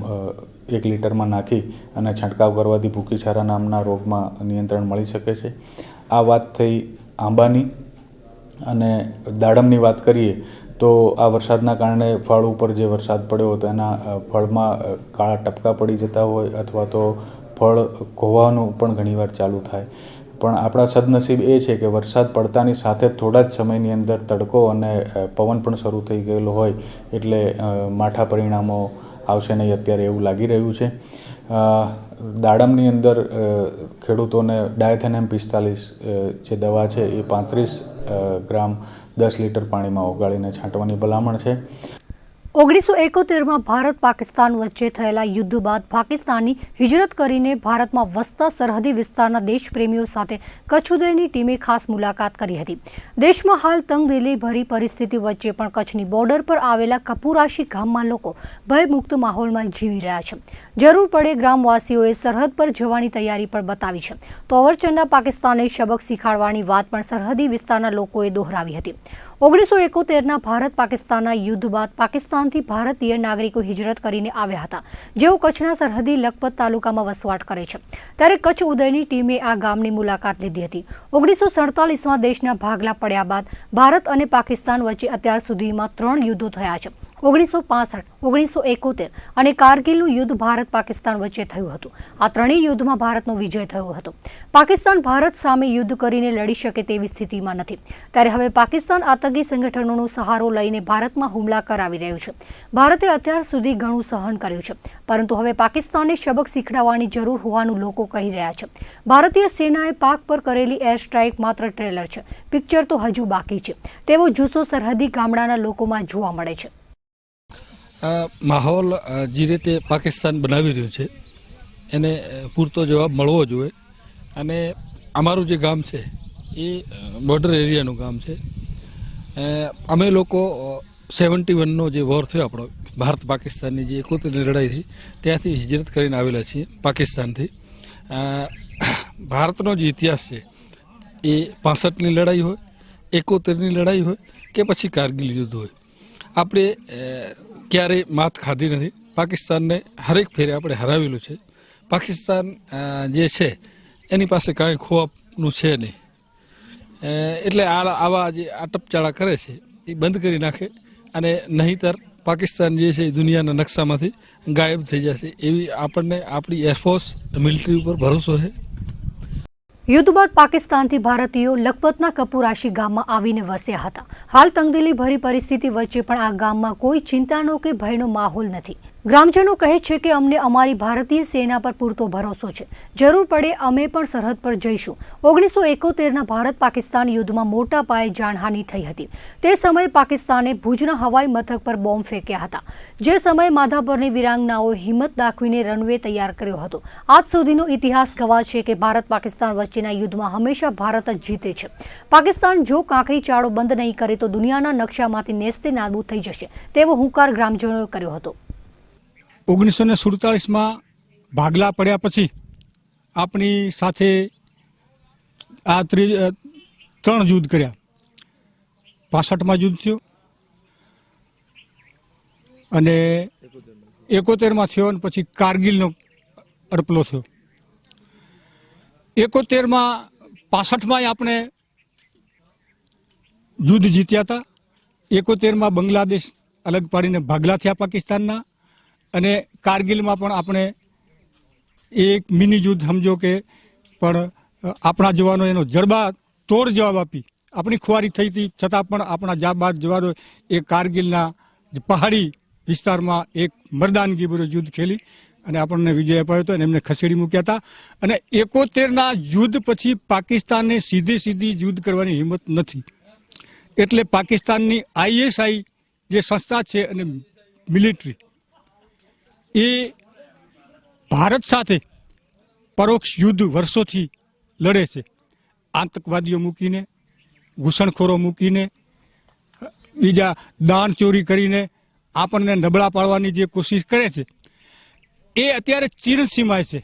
1 લીટરમાં નાખી અને છંટકાવ કરવાથી ભૂકીછારા નામના રોગમાં નિયંત્રણ મળી શકે છે. આ વાત થઈ આંબાની. અને દાડમની વાત કરીએ તો આ વરસાદના કારણે ફળ ઉપર જે વરસાદ પડ્યો હતો એના ફળમાં કાળા ટપકા પડી જતા હોય અથવા તો ફળ ખોવાનું પણ ઘણીવાર ચાલુ થાય. પણ આપણા સદનસીબ એ છે કે વરસાદ પડતાની સાથે થોડા જ સમયની અંદર તડકો અને પવન પણ શરૂ થઈ ગયેલો હોય એટલે માઠા પરિણામો આવશે નહીં, અત્યારે એવું લાગી રહ્યું છે. દાડમની અંદર ખેડૂતોને ડાયથેનેમ 45 જે દવા છે એ 35 ગ્રામ 10 લીટર પાણીમાં ઓગાળીને છાંટવાની ભલામણ છે. 1971માં ભારત પાકિસ્તાન વચ્ચે થયેલા યુદ્ધ બાદ પાકિસ્તાની હિજરત કરીને ભારતમાં વસતા સરહદી વિસ્તારના દેશપ્રેમીઓ સાથે કચ્છ ઉદયની ટીમે ખાસ મુલાકાત કરી હતી. દેશમાં હાલ તંગદિલી ભરી પરિસ્થિતિ વચ્ચે પણ કચ્છની બોર્ડર પર આવેલા કપુરાશી ગામમાં લોકો ભયમુક્ત માહોલમાં જીવી રહ્યા છે. જરૂર પડે ગ્રામવાસીઓએ સરહદ પર જવાની તૈયારી પણ બતાવી છે. તો અવરચંડા પાકિસ્તાને સબક શીખવાડવાની વાત પણ સરહદી વિસ્તારના લોકોએ દોહરાવી હતી. 1971ના ભારત પાકિસ્તાનના યુદ્ધ બાદ પાકિસ્તાનથી ભારતીય નાગરિકો હિજરત કરીને આવ્યા હતા, જેઓ કચ્છના સરહદી લખપત તાલુકામાં વસવાટ કરે છે. ત્યારે કચ્છ ઉદયની ટીમે આ ગામની મુલાકાત લીધી હતી. 1947માં દેશના ભાગલા પડ્યા બાદ ભારત અને પાકિસ્તાન વચ્ચે અત્યાર સુધીમાં 3 યુદ્ધો થયા છે. 1965, 1971 અને કારગિલનું યુદ્ધ ભારત પાકિસ્તાન વચ્ચે થયું હતું. આ ત્રણેય યુદ્ધમાં ભારતનો વિજય થયો હતો. પાકિસ્તાન ભારત સામે યુદ્ધ કરીને લડી શકે તેવી સ્થિતિમાં નથી. ત્યારે હવે પાકિસ્તાન આતંકી સંગઠનોનો સહારો લઈને ભારતમાં હુમલા કરાવી રહ્યું છે. ભારતે અત્યાર સુધી ઘણું સહન કર્યું છે, પરંતુ હવે પાકિસ્તાનને સબક શીખડાવવાની જરૂર હોવાનું લોકો કહી રહ્યા છે. ભારતીય સેનાએ પાક પર કરેલી એર સ્ટ્રાઇક માત્ર ટ્રેલર છે, પિક્ચર તો હજુ બાકી છે તેવો જુસ્સો સરહદી ગામડાના લોકોમાં જોવા મળે છે. માહોલ જે રીતે પાકિસ્તાન બનાવી રહ્યું છે એને પૂરતો જવાબ મળવો જોઈએ. અને અમારું જે ગામ છે એ બોર્ડર એરિયાનું ગામ છે. અમે લોકો 71નો જે વોર થયો આપણો ભારત પાકિસ્તાનની જે 71ની લડાઈ થઈ ત્યાંથી હિજરત કરીને આવેલા છીએ પાકિસ્તાનથી. ભારતનો જે ઇતિહાસ છે એ 65ની લડાઈ હોય, 71ની લડાઈ હોય કે પછી કારગિલ યુદ્ધ હોય, આપણે ક્યારેય માત ખાધી નથી. પાકિસ્તાનને હરેક ફેરે આપણે હરાવેલું છે. પાકિસ્તાન જે છે એની પાસે કાંઈ ખોવાનું છે નહીં. એટલે આવા જે આટપચાળા કરે છે એ બંધ કરી નાખે અને નહીંતર પાકિસ્તાન જે છે એ દુનિયાના નકશામાંથી ગાયબ થઈ જશે એવી આપણને આપણી એરફોર્સ મિલિટરી ઉપર ભરોસો છે. યુદ્ધ બાદ પાકિસ્તાનથી ભારતીયો લખપતના કપુરાશી ગામમાં આવીને વસ્યા હતા. હાલ તંગદિલી ભરી પરિસ્થિતિ વચ્ચે પણ આ ગામમાં કોઈ ચિંતાનો કે ભયનો માહોલ નથી. ગ્રામજનો કહે છે કે અમને અમારી ભારતીય સેના પર પૂરતો ભરોસો છે. જરૂર પડે અમે પણ સરહદ પર જઈશું. 1971ના ભારત પાકિસ્તાન યુદ્ધમાં મોટા પાયે જાનહાનિ થઈ હતી. તે સમયે પાકિસ્તાને ભુજના હવાઈ મથક પર બોમ્બ ફેંક્યા હતા. જે સમયે માધાપરની વિરાંગનાઓએ હિંમત દાખવીને રનવે તૈયાર કર્યો હતો. આજ સુધીનો ઇતિહાસ ગવાહ છે કે ભારત પાકિસ્તાન વચ્ચેના યુદ્ધમાં હંમેશા ભારત જ જીતે છે. પાકિસ્તાન જો કાંકરી ચાળો બંધ નહીં કરે તો દુનિયાના નકશામાંથી નેસ્તે નાબૂદ થઈ જશે તેવો હુંકાર ગ્રામજનોએ કર્યો હતો. 1947માં ભાગલા પડ્યા પછી આપણી સાથે આ 3 યુદ્ધ કર્યા. 65માં યુદ્ધ થયું અને 71માં થયો અને પછી કારગિલનો અડપલો થયો. 71માં 65માં આપણે યુદ્ધ જીત્યા હતા. 71માં બાંગ્લાદેશ અલગ પાડીને ભાગલા થયા પાકિસ્તાનના. અને કારગિલમાં પણ આપણે એક મિની યુદ્ધ સમજો કે પણ આપણા જવાનો એનો જડબા તોડ જવાબ આપી. આપણી ખુવારી થઈ હતી છતાં પણ આપણા જાબાદ જવાનો એ કારગિલના પહાડી વિસ્તારમાં એક મરદાનગીભર્યું યુદ્ધ ખેલી અને આપણને વિજય અપાયો હતો અને એમને ખસેડી મૂક્યા હતા. અને 71ના યુદ્ધ પછી પાકિસ્તાનને સીધી યુદ્ધ કરવાની હિંમત નથી. એટલે પાકિસ્તાનની ISI જે સંસ્થા છે અને મિલિટરી એ ભારત સાથે પરોક્ષ યુદ્ધ વર્ષોથી લડે છે. આતંકવાદીઓ મૂકીને, ઘૂસણખોરો મૂકીને, બીજા દાણ ચોરી કરીને આપણને નબળા પાડવાની જે કોશિશ કરે છે એ અત્યારે ચીરસીમાએ છે.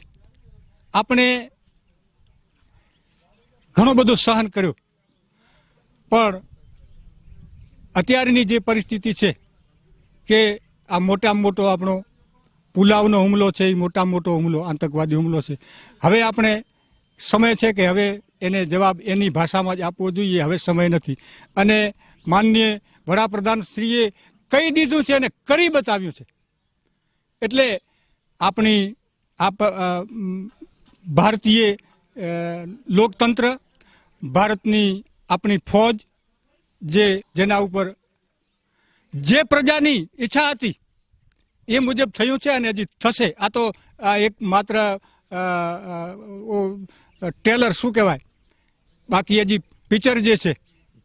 આપણે ઘણો બધો સહન કર્યો, પણ અત્યારની જે પરિસ્થિતિ છે કે આ મોટામાં મોટો આપણો પુલાવનો હુમલો છે, એ મોટામાં મોટો હુમલો આતંકવાદી હુમલો છે. હવે આપણે સમય છે કે હવે એને જવાબ એની ભાષામાં જ આપવો જોઈએ. હવે સમય નથી. અને માનનીય વડાપ્રધાનશ્રીએ કહી દીધું છે અને કરી બતાવ્યું છે. એટલે આપણી ભારતીય લોકતંત્ર, ભારતની આપણી ફોજ જેના ઉપર જે પ્રજાની ઈચ્છા હતી એ મુજબ થયું છે અને હજી થશે. આ તો એક માત્ર ટેલર શું કહેવાય, બાકી હજી પિક્ચર જે છે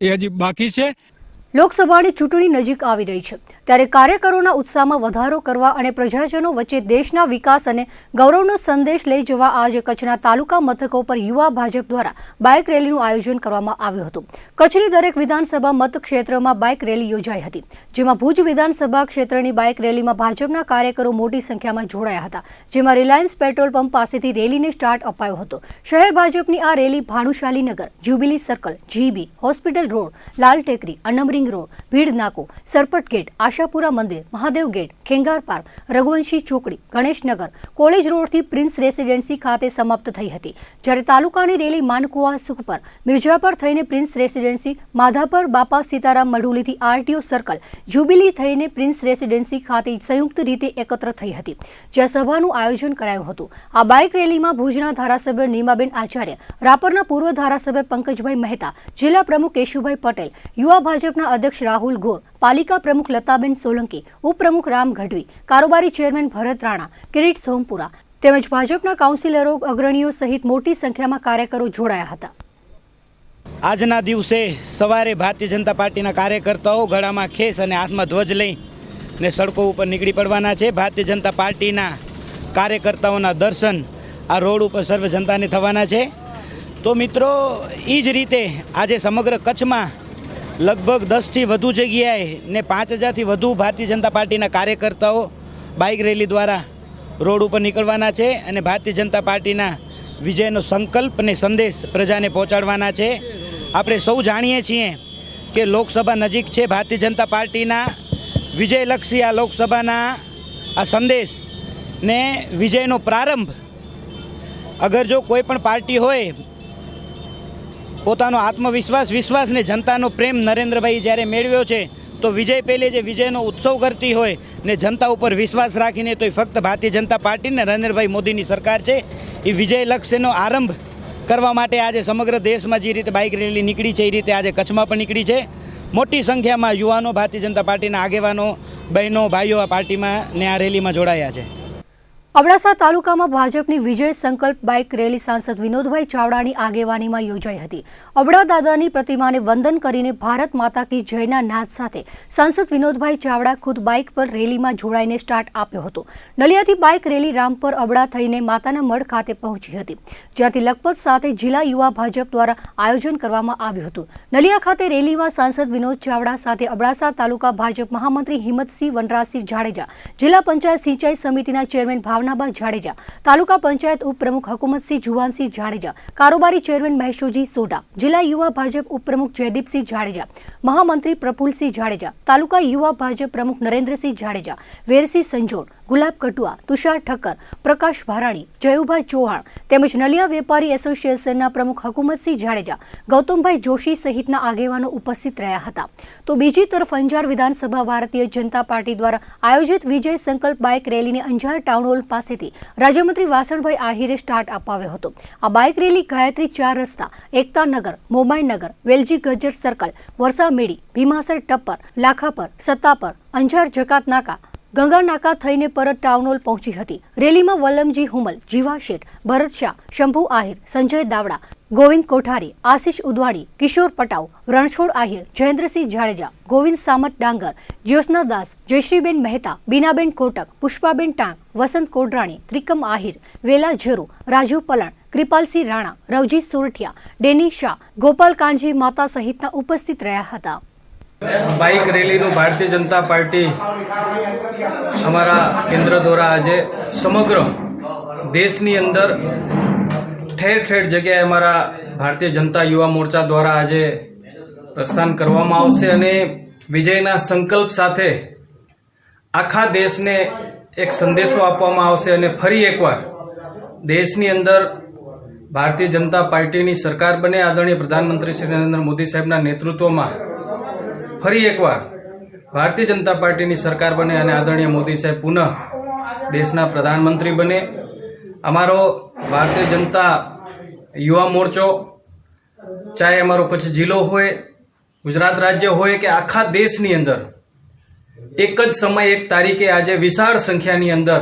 એ હજી બાકી છે. લોકસભાની ચૂંટણી નજીક આવી રહી છે, ત્યારે કાર્યકરોના ઉત્સાહમાં વધારો કરવા અને પ્રજાજનો વચ્ચે દેશના વિકાસ અને ગૌરવનો સંદેશ લઈ જવા આજે કચ્છના તાલુકા મથકો પર યુવા ભાજપ દ્વારા બાઇક રેલીનું આયોજન કરવામાં આવ્યું હતું. કચ્છની દરેક વિધાનસભા મતક્ષેત્રમાં બાઇક રેલી યોજાઈ હતી, જેમાં ભુજ વિધાનસભા ક્ષેત્રની બાઇક રેલીમાં ભાજપના કાર્યકરો મોટી સંખ્યામાં જોડાયા હતા, જેમાં રિલાયન્સ પેટ્રોલ પંપ પાસેથી રેલીને સ્ટાર્ટ અપાયો હતો. શહેર ભાજપની આ rally Bhanushalinagar, jubilee circle, GB, hospital road, Lal Tekri, અનમરી રોડ, ભીડ નાકો, સરપટ ગેટ, આશાપુરા મંદિર, મહાદેવ ગેટ, ખેંગાર પાર્ક, રઘુવંશી ચોકડી, ગણેશનગર, કોલેજ રોડથી પ્રિન્સ રેસિડેન્સી ખાતે સમાપ્ત થઈ હતી. જ્યારે તાલુકાની રેલી માનકુવા સુખપર, મિર્જાપર થઈને પ્રિન્સ રેસિડેન્સી, માધાપર બાપા સીતારામ મઢુલીથી આરટીઓ સર્કલ, જ્યુબિલી થઈને પ્રિન્સ રેસિડેન્સી ખાતે સંયુક્ત રીતે એકત્ર થઈ હતી, જ્યાં સભાનું આયોજન કરાયું હતું. આ બાઇક રેલીમાં ભુજના ધારાસભ્ય નીમાબેન આચાર્ય, રાપરના પૂર્વ ધારાસભ્ય પંકજભાઈ મહેતા, જિલ્લા પ્રમુખ કેશુભાઈ પટેલ, યુવા ભાજપના અધ્યક્ષ રાહુલ ગોર, પાલિકા પ્રમુખ લતાબેન સોલંકી, ઉપપ્રમુખ રામ ગઢવી, કારોબારી ચેરમેન ભરત રાણા, કિરીટ સોમપુરા તેમજ ભાજપના કાઉન્સિલરો, અગ્રણીઓ સહિત મોટી સંખ્યામાં કાર્યકરો જોડાયા હતા. આજના દિવસે સવારે ભારતીય જનતા પાર્ટીના કાર્યકર્તાઓ ગળામાં ખેસ અને હાથમાં ધ્વજ લઈને સડકો ઉપર નીકળી પડવાના છે. ભારતીય જનતા પાર્ટીના કાર્યકર્તાઓના દર્શન આ રોડ ઉપર સર્વ જનતાને થવાના છે. તો મિત્રો, એ જ રીતે આજે સમગ્ર કચ્છમાં લગભગ 10થી વધુ જગ્યાએ ને 5000થી વધુ ભારતીય જનતા પાર્ટીના કાર્યકર્તાઓ બાઇક રેલી દ્વારા રોડ ઉપર નીકળવાના છે અને ભારતીય જનતા પાર્ટીના વિજયનો સંકલ્પ અને સંદેશ પ્રજાને પહોંચાડવાના છે. આપણે સૌ જાણીએ છીએ કે લોકસભા નજીક છે. ભારતીય જનતા પાર્ટીના વિજયલક્ષી આ લોકસભાના આ સંદેશ ને વિજયનો પ્રારંભ, અગર જો કોઈ પણ પાર્ટી હોય, પોતાનો આત્મવિશ્વાસ, વિશ્વાસ ને જનતાનો પ્રેમ નરેન્દ્રભાઈ જ્યારે મેળવ્યો છે, તો વિજય પહેલે જે વિજયનો ઉત્સવ કરતી હોય ને જનતા ઉપર વિશ્વાસ રાખીને, તો એ ફક્ત ભારતીય જનતા પાર્ટી ને નરેન્દ્રભાઈ મોદીની સરકાર છે. એ વિજય લક્ષ્યનો આરંભ કરવા માટે આજે સમગ્ર દેશમાં જે રીતે બાઇક રેલી નીકળી છે, એ રીતે આજે કચ્છમાં પણ નીકળી છે. મોટી સંખ્યામાં યુવાનો, ભારતીય જનતા પાર્ટીના આગેવાનો, બહેનો, ભાઈઓ આ પાર્ટીમાં ને આ રેલીમાં જોડાયા છે. અબડાસા તાલુકામાં ભાજપની વિજય સંકલ્પ બાઇક રેલી સાંસદ વિનોદભાઈ ચાવડાની આગેવાનીમાં યોજાઈ હતી. અબડા દાદાની પ્રતિમાને વંદન કરીને ભારત માતા કી જયના નાદ સાથે સાંસદ વિનોદભાઈ ચાવડા ખુદ બાઇક પર રેલીમાં જોડાઈને સ્ટાર્ટ આપ્યો હતો. નલિયાથી બાઇક રેલી રામપર અબડા થઈને માતાના મઢ ખાતે પહોંચી હતી, જ્યાંથી લખપત સાથે જિલ્લા યુવા ભાજપ દ્વારા આયોજન કરવામાં આવ્યું હતું. નલિયા ખાતે રેલીમાં સાંસદ વિનોદ ચાવડા સાથે અબડાસા તાલુકા ભાજપ મહામંત્રી હિંમતસિંહ વનરાજસિંહ જાડેજા, જિલ્લા પંચાયત સિંચાઈ સમિતિના ચેરમેન ભાવનાબા જાડેજા, તાલુકા પંચાયત ઉપપ્રમુખ હકુમતસિંહ જુવાનસિંહ જાડેજા, કારોબારી ચેરમેન મહેશોજી સોઢા, જિલ્લા યુવા ભાજપ ઉપપ્રમુખ જયદીપસિંહ જાડેજા, મહામંત્રી પ્રફુલસિંહ જાડેજા, તાલુકા યુવા ભાજપ પ્રમુખ નરેન્દ્રસિંહ જાડેજા, વેરસિંહ સંજોડ, ગુલાબ કટુઆ, તુષાર ઠક્કર, પ્રકાશ ભારાણી, જયુભાઈ ચૌહાણ તેમજ નલિયા વેપારી એસોસિએશનના પ્રમુખ હકુમતસિંહ જાડેજા, ગૌતમભાઈ જોશી સહિતના આગેવાનો ઉપસ્થિત રહ્યા હતા. તો બીજી તરફ અંજાર વિધાનસભા ભારતીય જનતા પાર્ટી દ્વારા આયોજિત વિજય સંકલ્પ બાઇક રેલીને અંજાર ટાઉન હોલ પાસેથી રાજ્યમંત્રી વાસણભાઈ આહિરે સ્ટાર્ટ અપાવ્યો હતો. આ બાઇક રેલી ગાયત્રી 4 રસ્તા, એકતાનગર, મોમાઈનગર, વેલજી ગજ્જર સર્કલ, વરસામેડી, ભીમાસર ટપ્પર, લાખાપર, સત્તાપર, અંજાર જકાત નાકા, ગંગા નાકા થઈને પરત ટાઉન હોલ પહોંચી હતી. રેલીમાં વલ્લમજી હુમલ, જીવા શેઠ, ભરત શાહ, શંભુ આહિર, સંજય દાવડા, ગોવિંદ કોઠારી, આશિષ ઉદવાણી, કિશોર પટાવ, રણછોડ આહિર, જયેન્દ્રસિંહ જાડેજા, ગોવિંદ સામત ડાંગર, જ્યોત્સના દાસ, જયશ્રીબેન મહેતા, બીનાબેન કોટક, પુષ્પાબેન ટાંગ, વસંત કોડરાણી, ત્રિકમ આહિર, વેલા ઝરુ, રાજુ પલણ, કૃપાલસિંહ રાણા, રવજી સોરઠિયા, ડેની શાહ, ગોપાલ કાંજી માતા સહિતના ઉપસ્થિત રહ્યા હતા. બાઇક રેલીનું ભારતીય જનતા પાર્ટી અમારા કેન્દ્ર દ્વારા આજે સમગ્ર દેશની અંદર ઠેર ઠેર જગ્યાએ અમારા ભારતીય જનતા યુવા મોરચા દ્વારા આજે પ્રસ્થાન કરવામાં આવશે અને વિજયના સંકલ્પ સાથે આખા દેશને એક સંદેશો આપવામાં આવશે અને ફરી એકવાર દેશની અંદર ભારતીય જનતા પાર્ટીની સરકાર બને, આદરણીય પ્રધાનમંત્રી શ્રી નરેન્દ્ર મોદી સાહેબના નેતૃત્વમાં ફરી એકવાર ભારતીય જનતા પાર્ટીની સરકાર બને અને આદરણીય મોદી સાહેબ પુનઃ દેશના પ્રધાનમંત્રી બને. અમારો ભારતીય જનતા યુવા મોરચો, ચાહે અમારો કચ્છ જિલ્લો હોય, ગુજરાત રાજ્ય હોય કે આખા દેશની અંદર એક જ સમય એક તારીખે આજે વિશાળ સંખ્યાની અંદર,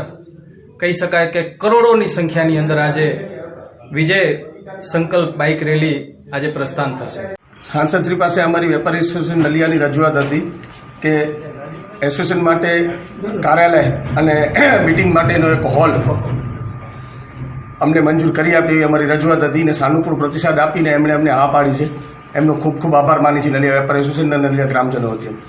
કહી શકાય કે કરોડોની સંખ્યાની અંદર આજે વિજય સંકલ્પ બાઇક રેલી આજે પ્રસ્થાન થશે. સાંસદશ્રી પાસે અમારી વેપારી એસોસિએશન નલિયાની રજૂઆત હતી કે એસોસિએશન માટે કાર્યાલય અને મિટિંગ માટેનો એક હોલ અમને મંજૂર કરી આપે એવી અમારી રજૂઆત હતી અને સાનુકૂળ પ્રતિસાદ આપીને એમણે અમને હા પાડી છે. એમનો ખૂબ ખૂબ આભાર માની છે નલિયા વેપારી એસોસિએશન અને નલિયા ગ્રામજનો વતી.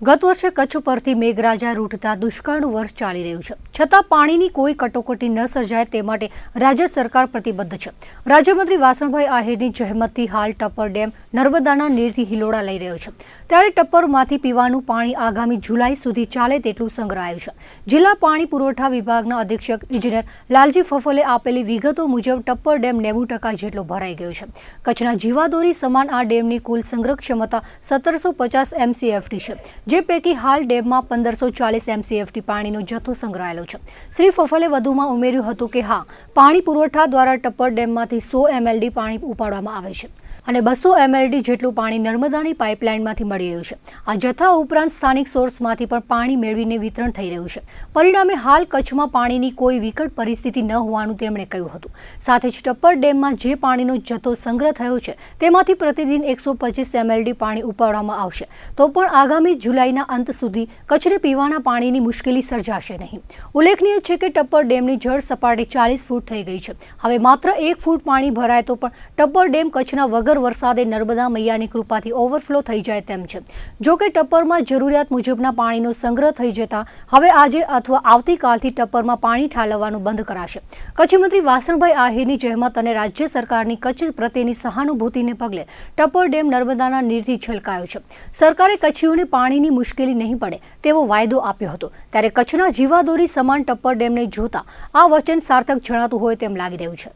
ગત વર્ષે કચ્છ પરથી મેઘરાજા રૂટતા દુષ્કાળનું વર્ષ ચાલી રહ્યું છે, છતાં પાણીની કોઈ કટોકટી ન સર્જાય તે માટે રાજ્ય સરકાર પ્રતિબદ્ધ છે. રાજ્યમંત્રી વાસણભાઈ આહિરની જહેમતથી હાલ ટપ્પર ડેમ નર્મદાના નીરથી હિલોડા લઈ રહ્યો છે, ત્યારે ટપ્પરમાંથી પીવાનું પાણી આગામી જુલાઈ સુધી ચાલે તેટલું સંગ્રહાયું છે. જિલ્લા પાણી પુરવઠા વિભાગના અધિક્ષક ઇજનેર લાલજી ફફલે આપેલી વિગતો મુજબ ટપ્પર ડેમ 90% જેટલો ભરાઈ ગયો છે. કચ્છના જીવાદોરી સમાન આ ડેમની કુલ સંગ્રહ ક્ષમતા 1750 MCFT છે, જે પૈકી હાલ ડેમમાં 1540 MCFT પાણીનો જથ્થો સંગ્રહાયેલો છે. શ્રી ફફલે વધુમાં ઉમેર્યું હતું કે હા, પાણી પુરવઠા દ્વારા ટપ્પર ડેમમાંથી 100 MLD પાણી ઉપાડવામાં આવે છે અને 200 MLD જેટલું પાણી નર્મદાની પાઇપલાઇનમાંથી મળી રહ્યું છે. આ જથ્થા ઉપરાંત સ્થાનિક સોર્સમાંથી પણ પાણી મેળવીને વિતરણ થઈ રહ્યું છે. પરિણામે હાલ કચ્છમાં પાણીની કોઈ વિકટ પરિસ્થિતિ ન હોવાનું તેમણે કહ્યું હતું. સાથે જ ટપ્પર ડેમમાં જે પાણીનો જથ્થો સંગ્રહ થયો છે તેમાંથી પ્રતિદિન 125 MLD પાણી ઉપાડવામાં આવશે, તો પણ આગામી જુલાઈના અંત સુધી કચ્છને પીવાના પાણીની મુશ્કેલી સર્જાશે નહીં. ઉલ્લેખનીય છે કે ટપ્પર ડેમની જળ સપાટી 40 ફૂટ થઈ ગઈ છે. હવે માત્ર 1 ફૂટ પાણી ભરાય તો પણ ટપ્પર ડેમ કચ્છના વગર વરસાદે નર્મદા મૈયાની કૃપાથી ઓવરફ્લો થઈ જાય તેમ છે. જો કે ટપ્પરમાં જરૂરિયાત મુજબના પાણીનો સંગ્રહ થઈ જતા હવે આજે અથવા આવતીકાલથી ટપ્પરમાં પાણી ઠાલવવાનું બંધ કરાશે. કચ્છ મંત્રી વાસણભાઈ આહિરની જહેમત અને રાજ્ય સરકારની કચ્છ પ્રત્યેની સહાનુભૂતિને પગલે ટપ્પર ડેમ નર્મદાના નીરથી છલકાયો છે. સરકારે કચ્છીઓને પાણીની મુશ્કેલી નહીં પડે તેવો વાયદો આપ્યો હતો, ત્યારે કચ્છના જીવાદોરી સમાન ટપ્પર ડેમને જોતા આ વચન સાર્થક જણાતું હોય તેમ લાગી રહ્યું છે.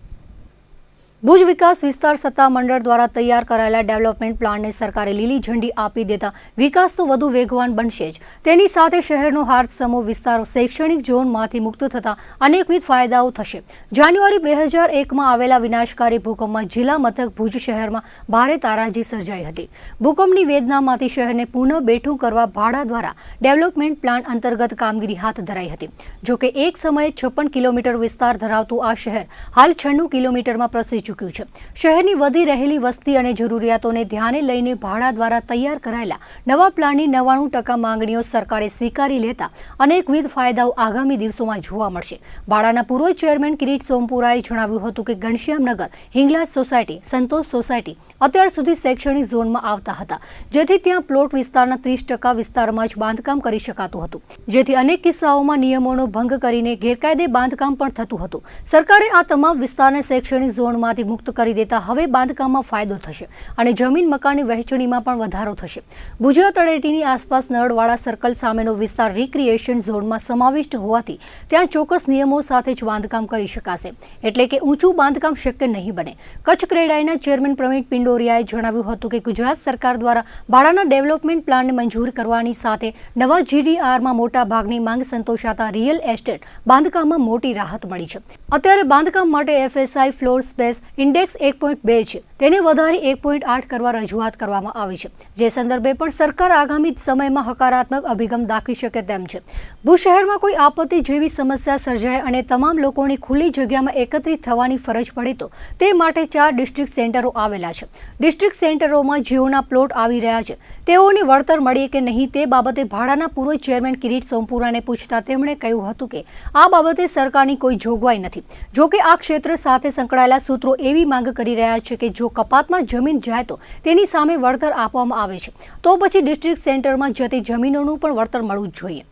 ભુજ વિકાસ વિસ્તાર સત્તા મંડળ દ્વારા તૈયાર કરાયેલા ડેવલપમેન્ટ પ્લાનને સરકારે લીલી ઝંડી આપી દેતા વિકાસ તો વધુ વેગવાન બનશે જ, તેની સાથે શહેરનો હાર્દસમો વિસ્તારો શૈક્ષણિક ઝોનમાંથી મુક્ત થતા અનેકવિધ ફાયદાઓ થશે. જાન્યુઆરી 2001માં આવેલા વિનાશકારી ભૂકંપમાં જિલ્લા મથક ભુજ શહેરમાં ભારે તારાજી સર્જાઈ હતી. ભૂકંપની વેદનામાંથી શહેરને પુનઃ બેઠું કરવા ભાડા દ્વારા ડેવલપમેન્ટ પ્લાન અંતર્ગત કામગીરી હાથ ધરાઈ હતી. જોકે એક સમયે 56 કિલોમીટર વિસ્તાર ધરાવતું આ શહેર હાલ 96 કિલોમીટરમાં પ્રસરી ચૂક્યું છે. શહેરની વધી રહેલી વસ્તી અને જરૂરિયાતોને ધ્યાને લઈને ભાડા દ્વારા તૈયાર કરાયેલા નવા પ્લાનની 99% માંગણીઓ સરકારે સ્વીકારી લેતા અનેકવિધ ફાયદાઓ આગામી દિવસોમાં જોવા મળશે. ભાડાના પૂર્વ ચેરમેન કિરીટ સોમપુરાએ જણાવ્યું હતું કે ઘનશ્યામનગર, હિંગલાજ સોસાયટી, સંતોષ સોસાયટી અત્યાર સુધી શૈક્ષણિક ઝોનમાં આવતા હતા, જેથી ત્યાં પ્લોટ વિસ્તારના 30% વિસ્તારમાં જ બાંધકામ કરી શકાતું હતું, જેથી અનેક કિસ્સાઓમાં નિયમોનો ભંગ કરીને ગેરકાયદે બાંધકામ પણ થતું હતું. સરકારે આ તમામ વિસ્તારને શૈક્ષણિક ઝોનમાંથી મુક્ત કરી દેતા હવે બાંધકામમાં ફાયદો થશે અને જમીન મકાનની વહેંચણીમાં પણ વધારો થશે. ભુજિયા તળેટીની આસપાસ નરડવાડા સર્કલ સામેનો વિસ્તાર રિક્રિએશન ઝોનમાં સમાવિષ્ટ હોવાથી ત્યાં ચોક્કસ નિયમો સાથે જ બાંધકામ કરી શકાશે, એટલે કે ઊંચું બાંધકામ શક્ય નહીં બને. કચ્છ ક્રેડાઈના ચેરમેન પ્રવીણ પિંડોરિયાએ જણાવ્યું હતું કે ગુજરાત સરકાર દ્વારા ભાડાના ડેવલપમેન્ટ પ્લાનને મંજૂર કરવાની સાથે નવા GDRમાં મોટા ભાગની માંગ સંતોષાતા રિયલ એસ્ટેટ બાંધકામમાં મોટી રાહત મળી છે. અત્યારે બાંધકામ માટે FSI ફ્લોર સ્પેસ ઇન્ડેક્સ 1.2 છે, તેને વધારી 1.8 કરવા રજૂઆત કરવામાં આવી છે, જે સંદર્ભે પણ સરકાર આગામી સમયમાં હકારાત્મક અભિગમ દાખવી શકે તેમ છે. ભુજ શહેરમાં કોઈ આપત્તિ જેવી સમસ્યા સર્જાય અને તમામ લોકોની ખુલ્લી જગ્યામાં એકત્રિત થવાની ફરજ પડે તો તે માટે 4 ડિસ્ટ્રિક્ટ સેન્ટરો આવેલા છે. ડિસ્ટ્રિક્ટ સેન્ટરોમાં જેઓના પ્લોટ આવી રહ્યા છે તેઓને વળતર મળે કે નહીં તે બાબતે ભાડાના પૂર્વ ચેરમેન કિરીટ સોમપુરાને પૂછતા તેમણે કહ્યું હતું કે આ બાબતે સરકારની કોઈ જોગવાઈ નથી. જો કે આ ક્ષેત્ર સાથે સંકળાયેલા સૂત્રો એવી માંગ કરી રહ્યા છે કે જો કપાતમાં જમીન જાય તો તેની સામે વળતર આપવામાં આવે છે, તો પછી ડિસ્ટ્રિક્ટ સેન્ટરમાં જતી જમીનોનું પણ વળતર મળવું જ જોઈએ.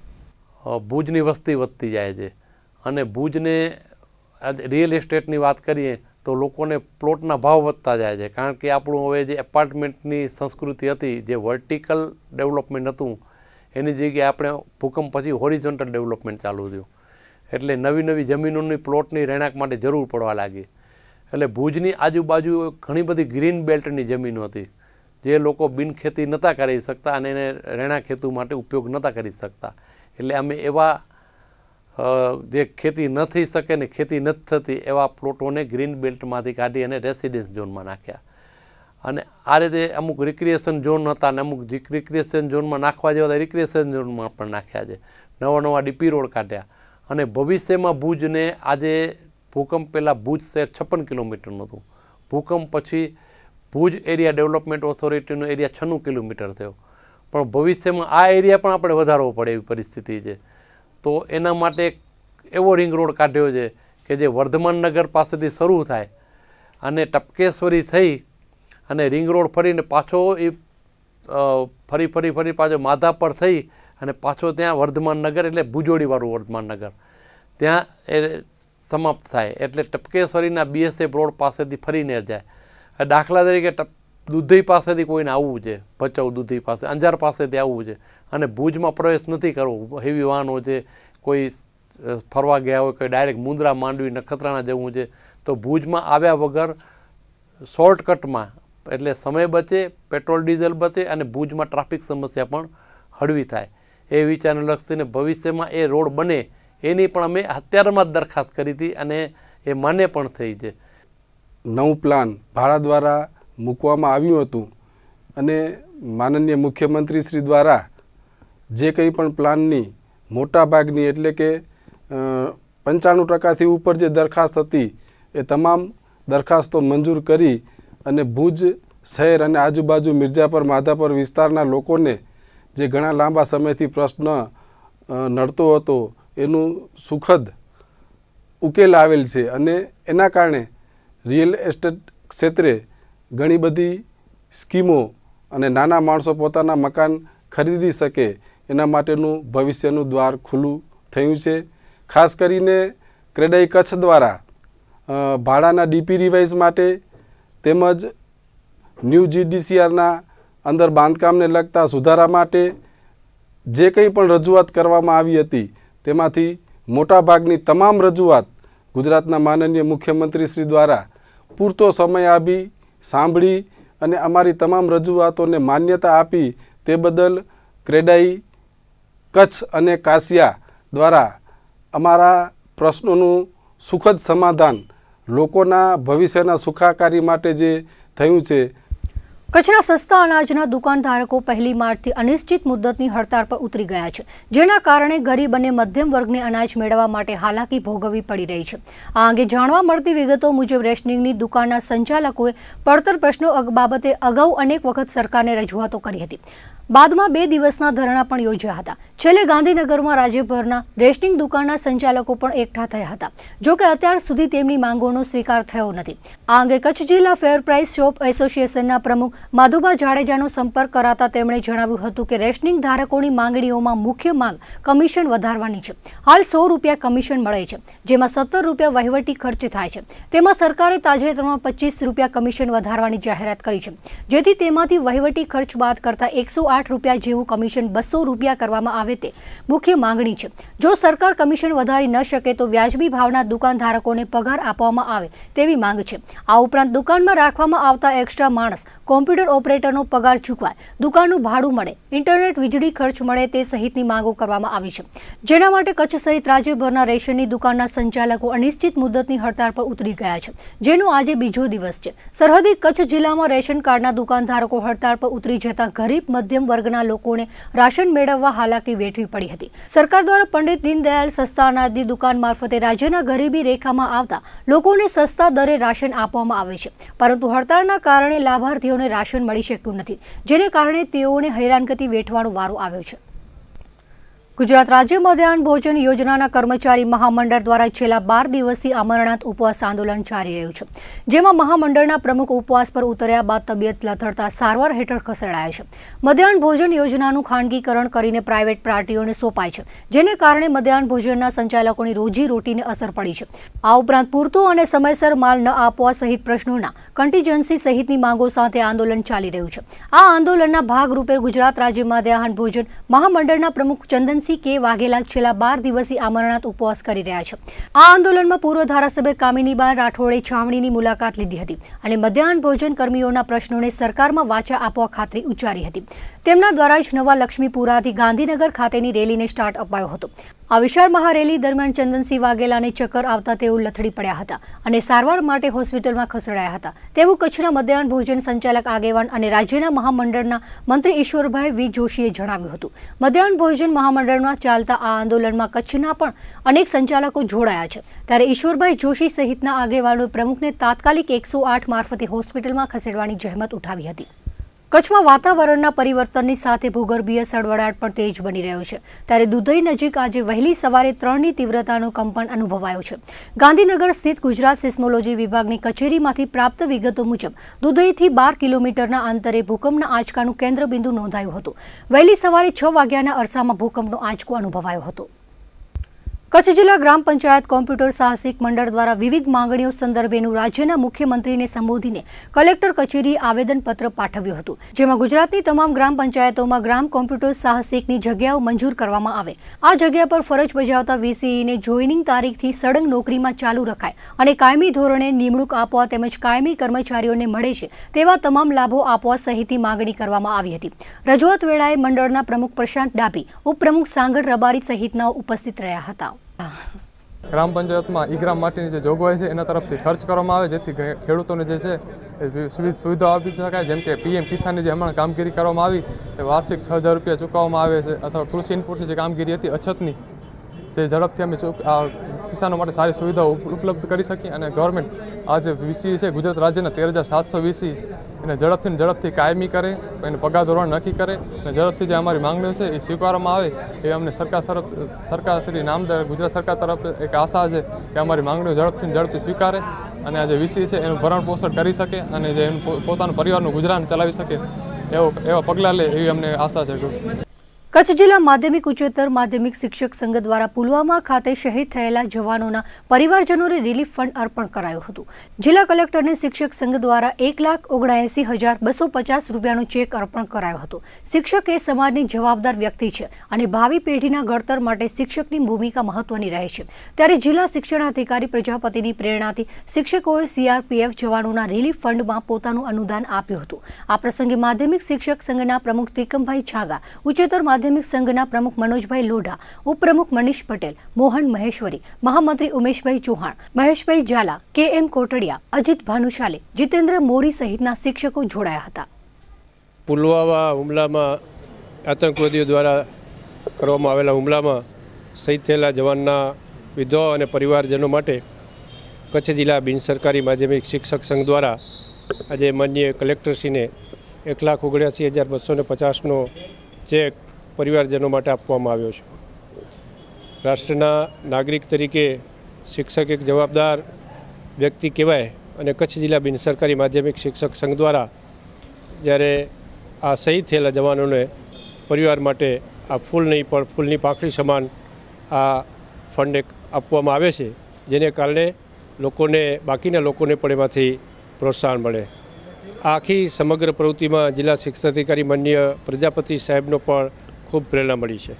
ભુજની વસ્તી વધતી જાય છે અને ભુજને રિયલ એસ્ટેટની વાત કરીએ તો લોકોને પ્લોટના ભાવ વધતા જાય છે, કારણ કે આપણું હવે જે એપાર્ટમેન્ટની સંસ્કૃતિ હતી, જે વર્ટિકલ ડેવલપમેન્ટ હતું, એની જગ્યાએ આપણે ભૂકંપ પછી હોરિઝોન્ટલ ડેવલપમેન્ટ ચાલુ થયું. એટલે નવી નવી જમીનોની પ્લોટની રહેણાંક માટે જરૂર પડવા લાગી. એટલે ભુજની આજુબાજુ ઘણી બધી ગ્રીન બેલ્ટની જમીનો હતી, જે લોકો બિનખેતી નહોતા કરી શકતા અને એને રહેણાંક હેતુ માટે ઉપયોગ નહોતા કરી શકતા. એટલે અમે એવા જે ખેતી ન થઈ શકે ને ખેતી નથી થતી એવા પ્લોટોને ગ્રીન બેલ્ટમાંથી કાઢી અને રેસિડેન્સ ઝોનમાં નાખ્યા. અને આ રીતે અમુક રિક્રિએશન ઝોન હતા અને અમુક રિક્રિએશન ઝોનમાં નાખવા જેવા રિક્રિએશન ઝોનમાં પણ નાખ્યા છે. નવા નવા ડીપી રોડ કાઢ્યા અને ભવિષ્યમાં ભુજને આજે ભૂકંપ પહેલાં ભુજ શહેર 56 કિલોમીટરનું હતું. ભૂકંપ પછી ભુજ એરિયા ડેવલપમેન્ટ ઓથોરિટીનો એરિયા 96 કિલોમીટર થયો. પણ ભવિષ્યમાં આ એરિયા પણ આપણે વધારવો પડે એવી પરિસ્થિતિ છે. તો એના માટે એવો રિંગ રોડ કાઢ્યો છે કે જે વર્ધમાન નગર પાસેથી શરૂ થાય અને ટપકેશ્વરી થઈ અને રિંગ રોડ ફરીને પાછો એ ફરી પાછો માધાપર થઈ અને પાછો ત્યાં વર્ધમાન નગર એટલે ભુજોડીવાળું વર્ધમાન નગર ત્યાં એ સમાપ્ત થાય. એટલે ટપકેશ્વરીના BSF રોડ પાસેથી ફરીને જાય. દાખલા તરીકે દૂધી પાસેથી કોઈને આવવું છે, ભચાઉ દૂધી પાસે, અંજાર પાસેથી આવવું છે અને ભુજમાં પ્રવેશ નથી કરવો, હેવી વાહનો છે, કોઈ ફરવા ગયા હોય, કોઈ ડાયરેક્ટ મુંદ્રા, માંડવી, નખત્રાણા જવું છે, તો ભુજમાં આવ્યા વગર શોર્ટકટમાં, એટલે સમય બચે, પેટ્રોલ ડીઝલ બચે અને ભુજમાં ટ્રાફિક સમસ્યા પણ હળવી થાય. એ વિચારને લક્ષીને ભવિષ્યમાં એ રોડ બને એની પણ અમે અત્યારમાં જ દરખાસ્ત કરી હતી અને એ માન્ય પણ થઈ છે. નવું પ્લાન ભાડા દ્વારા મૂકવામાં આવ્યું હતું અને માનનીય મુખ્યમંત્રી શ્રી દ્વારા જે કંઈ પણ પ્લાનની મોટાભાગની એટલે કે 95% ઉપર જે દરખાસ્ત હતી એ તમામ દરખાસ્તો મંજૂર કરી અને ભુજ શહેર અને આજુબાજુ મિર્જાપર, માધાપર વિસ્તારના લોકોને જે ઘણા લાંબા સમયથી પ્રશ્ન નડતો હતો એનું સુખદ ઉકેલ આવેલ છે. અને એના કારણે રિયલ એસ્ટેટ ક્ષેત્રે ઘણી બધી સ્કીમો અને નાના માણસો પોતાના મકાન ખરીદી શકે એના માટેનું ભવિષ્યનું દ્વાર ખુલ્લું થયું છે. ખાસ કરીને ક્રેડાઈ કચ્છ દ્વારા ભાડાના DP રિવાઇઝ માટે તેમજ ન્યૂ GDCRના અંદર બાંધકામને લગતા સુધારા માટે જે કંઈ પણ રજૂઆત કરવામાં આવી હતી તેમાંથી મોટાભાગની તમામ રજૂઆત ગુજરાતના માનનીય મુખ્યમંત્રી શ્રી દ્વારા પૂરતો સમય આપી સાંભળી અને અમારી તમામ રજૂઆતોને માન્યતા આપી તે બદલ ક્રેડાઈ કચ્છ અને કાસિયા દ્વારા અમારા પ્રશ્નોનું સુખદ સમાધાન લોકોના ભવિષ્યના સુખાકારી માટે જે થયું છે. કચ્છના સસ્તા અનાજના દુકાનધારકો 1 માર્ચથી અનિશ્ચિત મુદ્દતની હડતાળ પર ઉતરી ગયા છે, જેના કારણે ગરીબ અને મધ્યમ વર્ગને અનાજ મેળવવા માટે હાલાકી ભોગવવી પડી રહી છે. આ અંગે જાણવા મળતી વિગતો મુજબ રેશનિંગની દુકાનના સંચાલકોએ પડતર પ્રશ્નો બાબતે અગાઉ અનેક વખત સરકારને રજૂઆતો કરી હતી. બાદમાં 2 દિવસના ધરણા પણ યોજ્યા હતા. છેલ્લે ગાંધીનગરમાં રાજ્યભરના રેશનિંગ દુકાનના સંચાલકો પણ એકઠા થયા હતા. જોકે અત્યાર સુધી તેમની માંગોનો સ્વીકાર થયો નથી. આ અંગે કચ્છ જિલ્લા ફેર પ્રાઇસ શોપ એસોસિએશનના પ્રમુખ માધુભા જાડેજાનો સંપર્ક કરાતા તેમણે જણાવ્યું હતું કે રેશનિંગ ધારકોની માંગણીઓમાં મુખ્ય માંગ કમિશન વધારવાની છે. હાલ ₹100 કમિશન મળે છે, જેમાં ₹17 વહીવટી ખર્ચ થાય છે. તેમાં સરકારે તાજેતરમાં ₹25 કમિશન વધારવાની જાહેરાત કરી છે, જેથી તેમાંથી વહીવટી ખર્ચ બાદ કરતા ₹108 જેવું કમિશન ₹200 કરવામાં આવે તે મુખ્ય માંગણી છે. જો સરકાર કમિશન વધારી ન શકે તો વ્યાજબી ભાવના દુકાનધારકોને પગાર આપવામાં આવે તેવી માંગ છે. આ ઉપરાંત દુકાનમાં રાખવામાં આવતા એક્સ્ટ્રા માણસ, કોમ્પ્યુટર ઓપરેટરનો પગાર ચૂકવાય, દુકાનનું ભાડું મળે, ઇન્ટરનેટ વીજળી ખર્ચ મળે તે સહિતની માંગો કરવામાં આવી છે. જેના માટે કચ્છ સહિત રાજ્યભરના રેશનની દુકાનના સંચાલકો અનિશ્ચિત મુદ્દતની હડતાળ પર ઉતરી ગયા છે, જેનો આજે બીજો દિવસ છે. સરહદી કચ્છ જિલ્લામાં રેશન કાર્ડના દુકાનધારકો હડતાળ પર ઉતરી જતા ગરીબ મધ્યમ વર્ગના લોકોને રાશન મેળવવા હાલાકી વેઠવી પડી હતી. સરકાર દ્વારા પંડિત દીનદયાળ સસ્તા અનાજની દુકાન મારફતે રાજ્યના ગરીબી રેખામાં આવતા લોકોને સસ્તા દરે રાશન આપવામાં આવે છે, પરંતુ હડતાળના કારણે લાભાર્થીઓને રાશન મળી શક્યું નથી, જેને કારણે તેઓને હેરાનગતિ વેઠવાનો વારો આવ્યો છે. ગુજરાત રાજ્ય મધ્યાહન ભોજન યોજનાના કર્મચારી મહામંડળ દ્વારા છેલ્લા 12 દિવસથી અમરનાથ ઉપવાસ આંદોલન જારી રહ્યું છે, જેમાં મહામંડળના પ્રમુખ ઉપવાસ પર ઉતર્યા બાદ તબિયત લથડતા સારવાર હેઠળ ખસેડાયા છે. મધ્યાહન ભોજન યોજનાનું ખાનગીકરણ કરીને પ્રાઇવેટ પાર્ટીઓને સોંપાય છે, જેને કારણે મધ્યાહન ભોજનના સંચાલકોની રોજીરોટીને અસર પડી છે. આ ઉપરાંત પૂરતો અને સમયસર માલ ન આપવા સહિત પ્રશ્નોના કન્ટીજન્સી સહિતની માંગો સાથે આંદોલન ચાલી રહ્યું છે. આ આંદોલનના ભાગરૂપે ગુજરાત રાજ્ય મધ્યાહન ભોજન મહામંડળના પ્રમુખ ચંદન કે વાઘેલા છેલ્લા 12 દિવસથી અમરનાથ ઉપવાસ કરી રહ્યા છે. આ આંદોલનમાં પૂર્વ ધારાસભ્ય કામિનીબેન રાઠોડે છાવણીની મુલાકાત લીધી હતી અને મધ્યાહન ભોજન કર્મીઓના પ્રશ્નોને સરકારમાં વાચા આપવા ખાતરી ઉચ્ચારી હતી. તેમના દ્વારા જ નવા લક્ષ્મીપુરાથી ગાંધીનગર ખાતેની રેલીને સ્ટાર્ટ અપાયો હતો. આ વિશાળ મહારેલી દરમિયાન ચંદનસિંહ વાઘેલાને ચક્કર આવતા તેઓ લથડી પડ્યા હતા અને સારવાર માટે હોસ્પિટલમાં ખસેડાયા હતા તેવું કચ્છના મધ્યાહન ભોજન સંચાલક આગેવાન અને રાજ્યના મહામંડળના મંત્રી ઈશ્વરભાઈ વી જોશીએ જણાવ્યું હતું. મધ્યાહન ભોજન મહામંડળમાં ચાલતા આ આંદોલનમાં કચ્છના પણ અનેક સંચાલકો જોડાયા છે, ત્યારે ઈશ્વરભાઈ જોશી સહિતના આગેવાનોએ પ્રમુખને તાત્કાલિક 108 મારફતે હોસ્પિટલમાં ખસેડવાની જહેમત ઉઠાવી હતી. કચ્છમાં વાતાવરણના પરિવર્તનની સાથે ભૂગર્ભીય સળવળાટ પણ તેજ બની રહ્યો છે, ત્યારે દુધઈ નજીક આજે વહેલી સવારે 3ની તીવ્રતાનો કંપન અનુભવાયો છે. ગાંધીનગર સ્થિત ગુજરાત સિસ્મોલોજી વિભાગની કચેરીમાંથી પ્રાપ્ત વિગતો મુજબ દુધઈથી 12 કિલોમીટરના અંતરે ભૂકંપના આંચકાનું કેન્દ્રબિંદુ નોંધાયું હતું. વહેલી સવારે 6 વાગ્યાના અરસામાં ભૂકંપનો આંચકો અનુભવાયો હતો. કચ્છ જિલ્લા ગ્રામ પંચાયત કોમ્પ્યુટર સાહસિક મંડળ દ્વારા વિવિધ માંગણીઓ સંદર્ભેનું રાજ્યના મુખ્યમંત્રીને સંબોધીને કલેક્ટર કચેરીએ આવેદનપત્ર પાઠવ્યું હતું, જેમાં ગુજરાતની તમામ ગ્રામ પંચાયતોમાં ગ્રામ કોમ્પ્યુટર સાહસિકની જગ્યાઓ મંજૂર કરવામાં આવે, આ જગ્યા પર ફરજ બજાવતા વીસીઈને જોઈનિંગ તારીખથી સળંગ નોકરીમાં ચાલુ રખાય અને કાયમી ધોરણે નિમણૂક આપવા તેમજ કાયમી કર્મચારીઓને મળે છે તેવા તમામ લાભો આપવા સહિતની માંગણી કરવામાં આવી હતી. રજૂઆત વેળાએ મંડળના પ્રમુખ પ્રશાંત ડાભી, ઉપપ્રમુખ સાંગળ રબારી સહિતનાઓ ઉપસ્થિત રહ્યા હતા. ગ્રામ પંચાયતમાં ઈ ગ્રામ માટેની જે જોગવાઈ છે એના તરફથી ખર્ચ કરવામાં આવે, જેથી ખેડૂતોને જે છે વિવિધ સુવિધાઓ આપી શકાય. જેમ કે પીએમ કિસાનની જે હમણાં કામગીરી કરવામાં આવી એ વાર્ષિક 6,000 રૂપિયા ચૂકવવામાં આવે છે, અથવા કૃષિ ઇનપુટની જે કામગીરી હતી અછતની, જે ઝડપથી અમે કિસાનો માટે સારી સુવિધાઓ ઉપલબ્ધ કરી શકીએ. અને ગવર્મેન્ટ આ જે વીસી છે ગુજરાત રાજ્યના 13,700 વીસી એને ઝડપથી કાયમી કરે, એને પગાર ધોરણ નક્કી કરે અને ઝડપથી જે અમારી માંગણીઓ છે એ સ્વીકારવામાં આવે એ અમને સરકાર શ્રી નામદાર ગુજરાત સરકાર તરફ એક આશા છે કે અમારી માંગણીઓ ઝડપથી સ્વીકારે અને આ જે વીસી છે એનું ભરણ પોષણ કરી શકે અને જે પોતાનું પરિવારનું ગુજરાન ચલાવી શકે એવા પગલાં લે એવી અમને આશા છે. કચ્છ જિલ્લા માધ્યમિક ઉચ્ચતર માધ્યમિક શિક્ષક સંઘ દ્વારા પુલવામા ખાતે શહીદ થયેલા જવાનોના પરિવારજનોને રિલીફ ફંડ અર્પણ કરાયું હતું. જિલ્લા કલેક્ટરને શિક્ષક સંઘ દ્વારા 1,79,250 રૂપિયાનો ચેક અર્પણ કરાયો હતો. શિક્ષક એ સમાજની જવાબદાર વ્યક્તિ છે અને ભાવિ પેઢીના ઘડતર માટે શિક્ષકની ભૂમિકા મહત્વની રહે છે, ત્યારે જિલ્લા શિક્ષણાધિકારી પ્રજાપતિની પ્રેરણાથી શિક્ષકોએ સીઆરપીએફ જવાનોના રિલીફ ફંડમાં પોતાનું અનુદાન આપ્યું હતું. આ પ્રસંગે માધ્યમિક શિક્ષક સંઘના પ્રમુખ ત્રિકમભાઈ છાગા, ઉચ્ચતર માધ્યમિક સંઘના પ્રમુખ મનોજભાઈ લોઢા, ઉપપ્રમુખ મનીષ પટેલ, મોહન મહેશ્વરી, મહામંત્રી ઉમેશભાઈ ચૌહાણ, મહેશભાઈ ઝાલા, કે.એમ. કોટડિયા, અજીત ભાનુશાલી, જીતેન્દ્ર મોરી સહિતના શિક્ષકો જોડાયા હતા. પુલવામા હુમલામાં આતંકવાદીઓ દ્વારા કરવામાં આવેલા હુમલામાં શહીદ થયેલા જવાનના વિધવાઓ અને પરિવારજનો માટે કચ્છ જિલ્લા બિનસરકારી માધ્યમિક શિક્ષક સંઘ દ્વારા આજે માનનીય કલેક્ટરશ્રીને 1,79,250નો ચેક પરિવારજનો માટે આપવામાં આવ્યો છે. રાષ્ટ્રના નાગરિક તરીકે શિક્ષક એક જવાબદાર વ્યક્તિ કહેવાય અને કચ્છ જિલ્લા બિનસરકારી માધ્યમિક શિક્ષક સંઘ દ્વારા જ્યારે આ શહીદ થયેલા જવાનોને પરિવાર માટે આ ફૂલ નહીં પણ ફૂલની પાંખડી સમાન આ ફંડ એક આપવામાં આવે છે, જેને કારણે બાકીના લોકોને પણ એમાંથી પ્રોત્સાહન મળે. આ આખી સમગ્ર પ્રવૃત્તિમાં જિલ્લા શિક્ષણાધિકારી માનનીય પ્રજાપતિ સાહેબનો પણ ખૂબ પ્રેરણા મળી છે.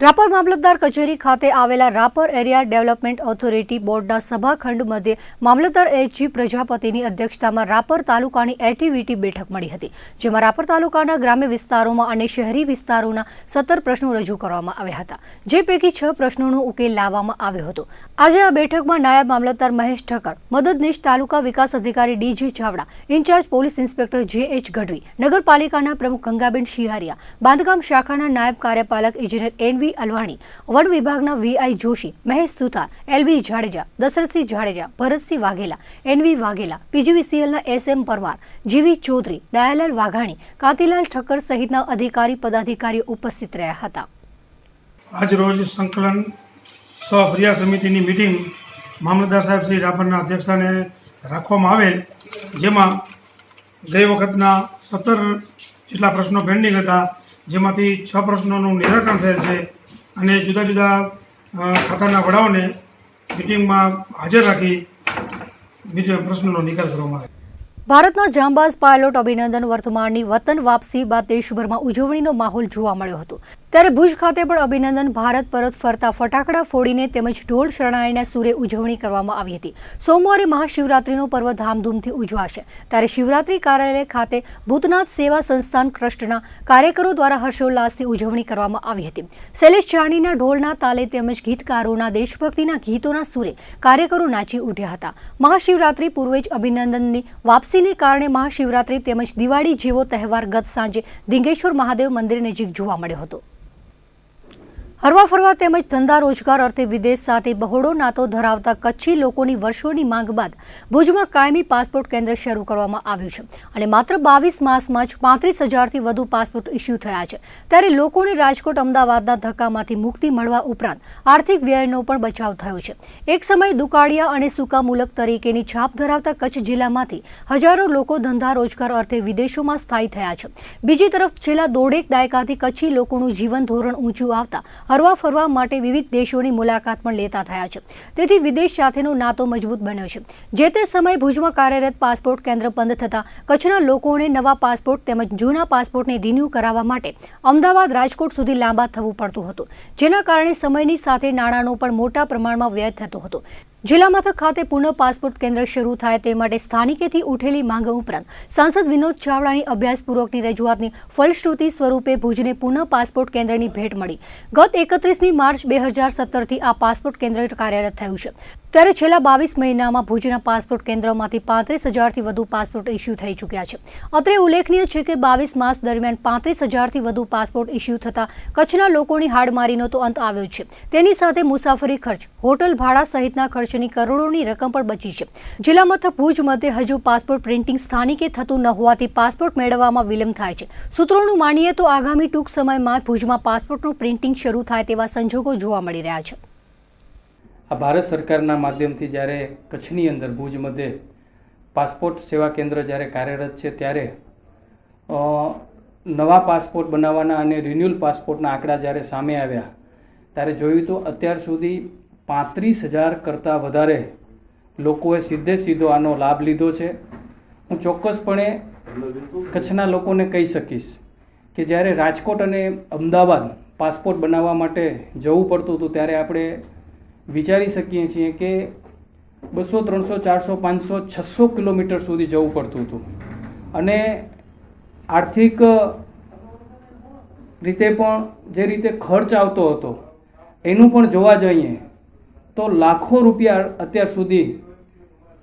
રાપર મામલતદાર કચેરી ખાતે આવેલા રાપર એરિયા ડેવલપમેન્ટ ઓથોરિટી બોર્ડના સભાખંડ મધ્યે મામલતદાર એચ.જી. પ્રજાપતિની અધ્યક્ષતામાં રાપર તાલુકાની એક્ટિવિટી બેઠક મળી હતી, જેમાં રાપર તાલુકાના ગ્રામ્ય વિસ્તારોમાં અને શહેરી વિસ્તારોના 17 પ્રશ્નો રજૂ કરવામાં આવ્યા હતા, જે પૈકી 6 પ્રશ્નોનો ઉકેલ લાવવામાં આવ્યો હતો. આજે આ બેઠકમાં નાયબ મામલતદાર મહેશ ઠક્કર, મદદનીશ તાલુકા વિકાસ અધિકારી D J. Chavda, in charge police inspector J H. Gadhvi, નગરપાલિકાના પ્રમુખ ગંગાબેન શિહારિયા, બાંધકામ શાખાના નાયબ કાર્યપાલક ઇજનેર એન.વી. અલવાણી, વન વિભાગના વી.આઈ. જોશી, મહેશ સુથાર, એલ.બી. જાડેજા, દશરથસિંહ જાડેજા, ભરતસિંહ વાઘેલા, એન.વી. વાઘેલા, પીજીવીસીએલના એસ.એમ. પરમાર, જી.વી. ચૌધરી, દયાલાલ વાઘાણી, કાંતિલાલ ઠક્કર સહિતના અધિકારી પદાધિકારીઓ ઉપસ્થિત રહ્યા હતા. આજ રોજ સંકલન સહ ફરિયાદ સમિતિની મિટિંગ મામલતદાર સાહેબ શ્રી રાપરના અધ્યક્ષસ્થાને રાખવામાં આવેલ, જેમાં ગઈ વખતના 17 જેટલા પ્રશ્નો પેન્ડિંગ હતા, જેમાંથી 6 પ્રશ્નોનું નિરાકરણ થયેલ છે અને જુદા જુદા ખાતાના વડાઓને મિટિંગમાં હાજર રાખી બીજા પ્રશ્નોનો નિકાલ કરવામાં આવ્યો. ભારતના જાંબાઝ પાયલોટ અભિનંદન વર્તમાનની વતન વાપસી બાદ દેશભરમાં ઉજવણીનો માહોલ જોવા મળ્યો હતો. ત્યારે ભુજ ખાતે પણ અભિનંદન ભારત પરત ફરતા ફટાકડા ફોડીને તેમજ ઢોલ શરણાઈના સૂરે ઉજવણી કરવામાં આવી હતી. સોમવારે મહાશિવરાત્રીનો પર્વ ધામધૂમથી ઉજવાશે, ત્યારે શિવરાત્રી કાર્યાલય ખાતે ભૂતનાથ સેવા સંસ્થાન ટ્રસ્ટના કાર્યકરો દ્વારા હર્ષોલ્લાસથી ઉજવણી કરવામાં આવી હતી. શૈલેષ જાનીના ઢોલના તાલે તેમજ ગીતકારોના દેશભક્તિના ગીતોના સૂરે કાર્યકરો નાચી ઉઠ્યા હતા. મહાશિવરાત્રી પૂર્વે જ અભિનંદનની વાપસીને કારણે મહાશિવરાત્રી તેમજ દિવાળી જેવો તહેવાર ગત સાંજે ધિંગેશ્વર મહાદેવ મંદિર નજીક જોવા મળ્યો હતો. હરવા ફરવા તેમજ ધંધા રોજગાર અર્થે વિદેશ સાથે બહોળો નાતો ધરાવતા કચ્છી લોકોની વર્ષોની માંગ બાદ ભુજમાં કાયમી પાસપોર્ટ કેન્દ્ર શરૂ કરવામાં આવ્યું છે અને માત્ર 22 માસમાં જ 35,000થી વધુ પાસપોર્ટ ઇસ્યુ થયા છે. ત્યારે લોકોને રાજકોટ અમદાવાદના ધક્કામાંથી મુક્તિ મળવા ઉપરાંત આર્થિક વ્યયનો પણ બચાવ થયો છે. એક સમયે દુકાળિયા અને સૂકા મુલક તરીકેની છાપ ધરાવતા કચ્છ જિલ્લામાંથી હજારો લોકો ધંધા રોજગાર અર્થે વિદેશોમાં સ્થાયી થયા છે. બીજી તરફ છેલ્લા દોઢેક દાયકાથી કચ્છી લોકોનું જીવન ધોરણ ઊંચું આવતા હરવા ફરવા માટે વિવિધ દેશોની મુલાકાત પણ લેતા થયા છે. તેથી વિદેશ સાથેનો નાતો મજબૂત બન્યો છે. જે તે સમયે ભુજમાં કાર્યરત પાસપોર્ટ કેન્દ્ર બંધ થતા કચ્છના લોકોને નવા પાસપોર્ટ તેમજ જૂના પાસપોર્ટને રિન્યૂ કરાવવા માટે અમદાવાદ રાજકોટ સુધી લાંબા થવું પડતું હતું, જેના કારણે સમયની સાથે નાણાંનો પણ મોટા પ્રમાણમાં વ્યય થતો હતો. જિલ્લા મથક ખાતે પુનઃ પાસપોર્ટ કેન્દ્ર શરૂ થાય તે માટે સ્થાનિકેથી ઉઠેલી માંગ ઉપરાંત સાંસદ વિનોદ ચાવડાની અભ્યાસપૂર્વકની રજૂઆતની ફલશ્રુતિ સ્વરૂપે ભુજને પુનઃ પાસપોર્ટ કેન્દ્રની ભેટ મળી. ગત 31મી માર્ચ 2017થી આ પાસપોર્ટ કેન્દ્ર કાર્યરત થયું છે. ત્યારે છેલ્લા 22 મહિનામાં ભુજના પાસપોર્ટ કેન્દ્રમાંથી 35,000થી વધુ પાસપોર્ટ ઇસ્યુ થઈ ચૂક્યા છે. અત્રે ઉલ્લેખનીય છે કે 22 માસ દરમિયાન 35,000થી વધુ પાસપોર્ટ ઇસ્યુ થતા કચ્છના લોકોની હાડમારીનો તો અંત આવ્યો છે. તેની સાથે મુસાફરી ખર્ચ, હોટલ ભાડા સહિતના ખર્ચની કરોડોની રકમ પણ બચી છે. જિલ્લા મથક ભુજ મધ્યે હજુ પાસપોર્ટ પ્રિન્ટિંગ સ્થાનિકે થતું ન હોવાથી પાસપોર્ટ મેળવવામાં વિલંબ થાય છે. સૂત્રોનું માનીએ તો આગામી ટૂંક સમયમાં ભુજમાં પાસપોર્ટનું પ્રિન્ટિંગ શરૂ થાય તેવા સંજોગો જોવા મળી રહ્યા છે. આ ભારત સરકારના માધ્યમથી જ્યારે કચ્છની અંદર ભુજ મધ્યે પાસપોર્ટ સેવા કેન્દ્ર જ્યારે કાર્યરત છે, ત્યારે નવા પાસપોર્ટ બનાવવાના અને રિન્યુઅલ પાસપોર્ટના આંકડા જ્યારે સામે આવ્યા ત્યારે જોયું તો અત્યાર સુધી 35,000 કરતાં વધારે લોકોએ સીધો આનો લાભ લીધો છે. હું ચોક્કસપણે કચ્છના લોકોને કહી શકીશ કે જ્યારે રાજકોટ અને અમદાવાદ પાસપોર્ટ બનાવવા માટે જવું પડતું હતું, ત્યારે આપણે વિચારી શકીએ છીએ કે 200, 300, 400, 500, 600 કિલોમીટર સુધી જવું પડતું હતું અને આર્થિક રીતે પણ જે રીતે ખર્ચ આવતો હતો એનું પણ જોવા જઈએ તો લાખો રૂપિયા અત્યાર સુધી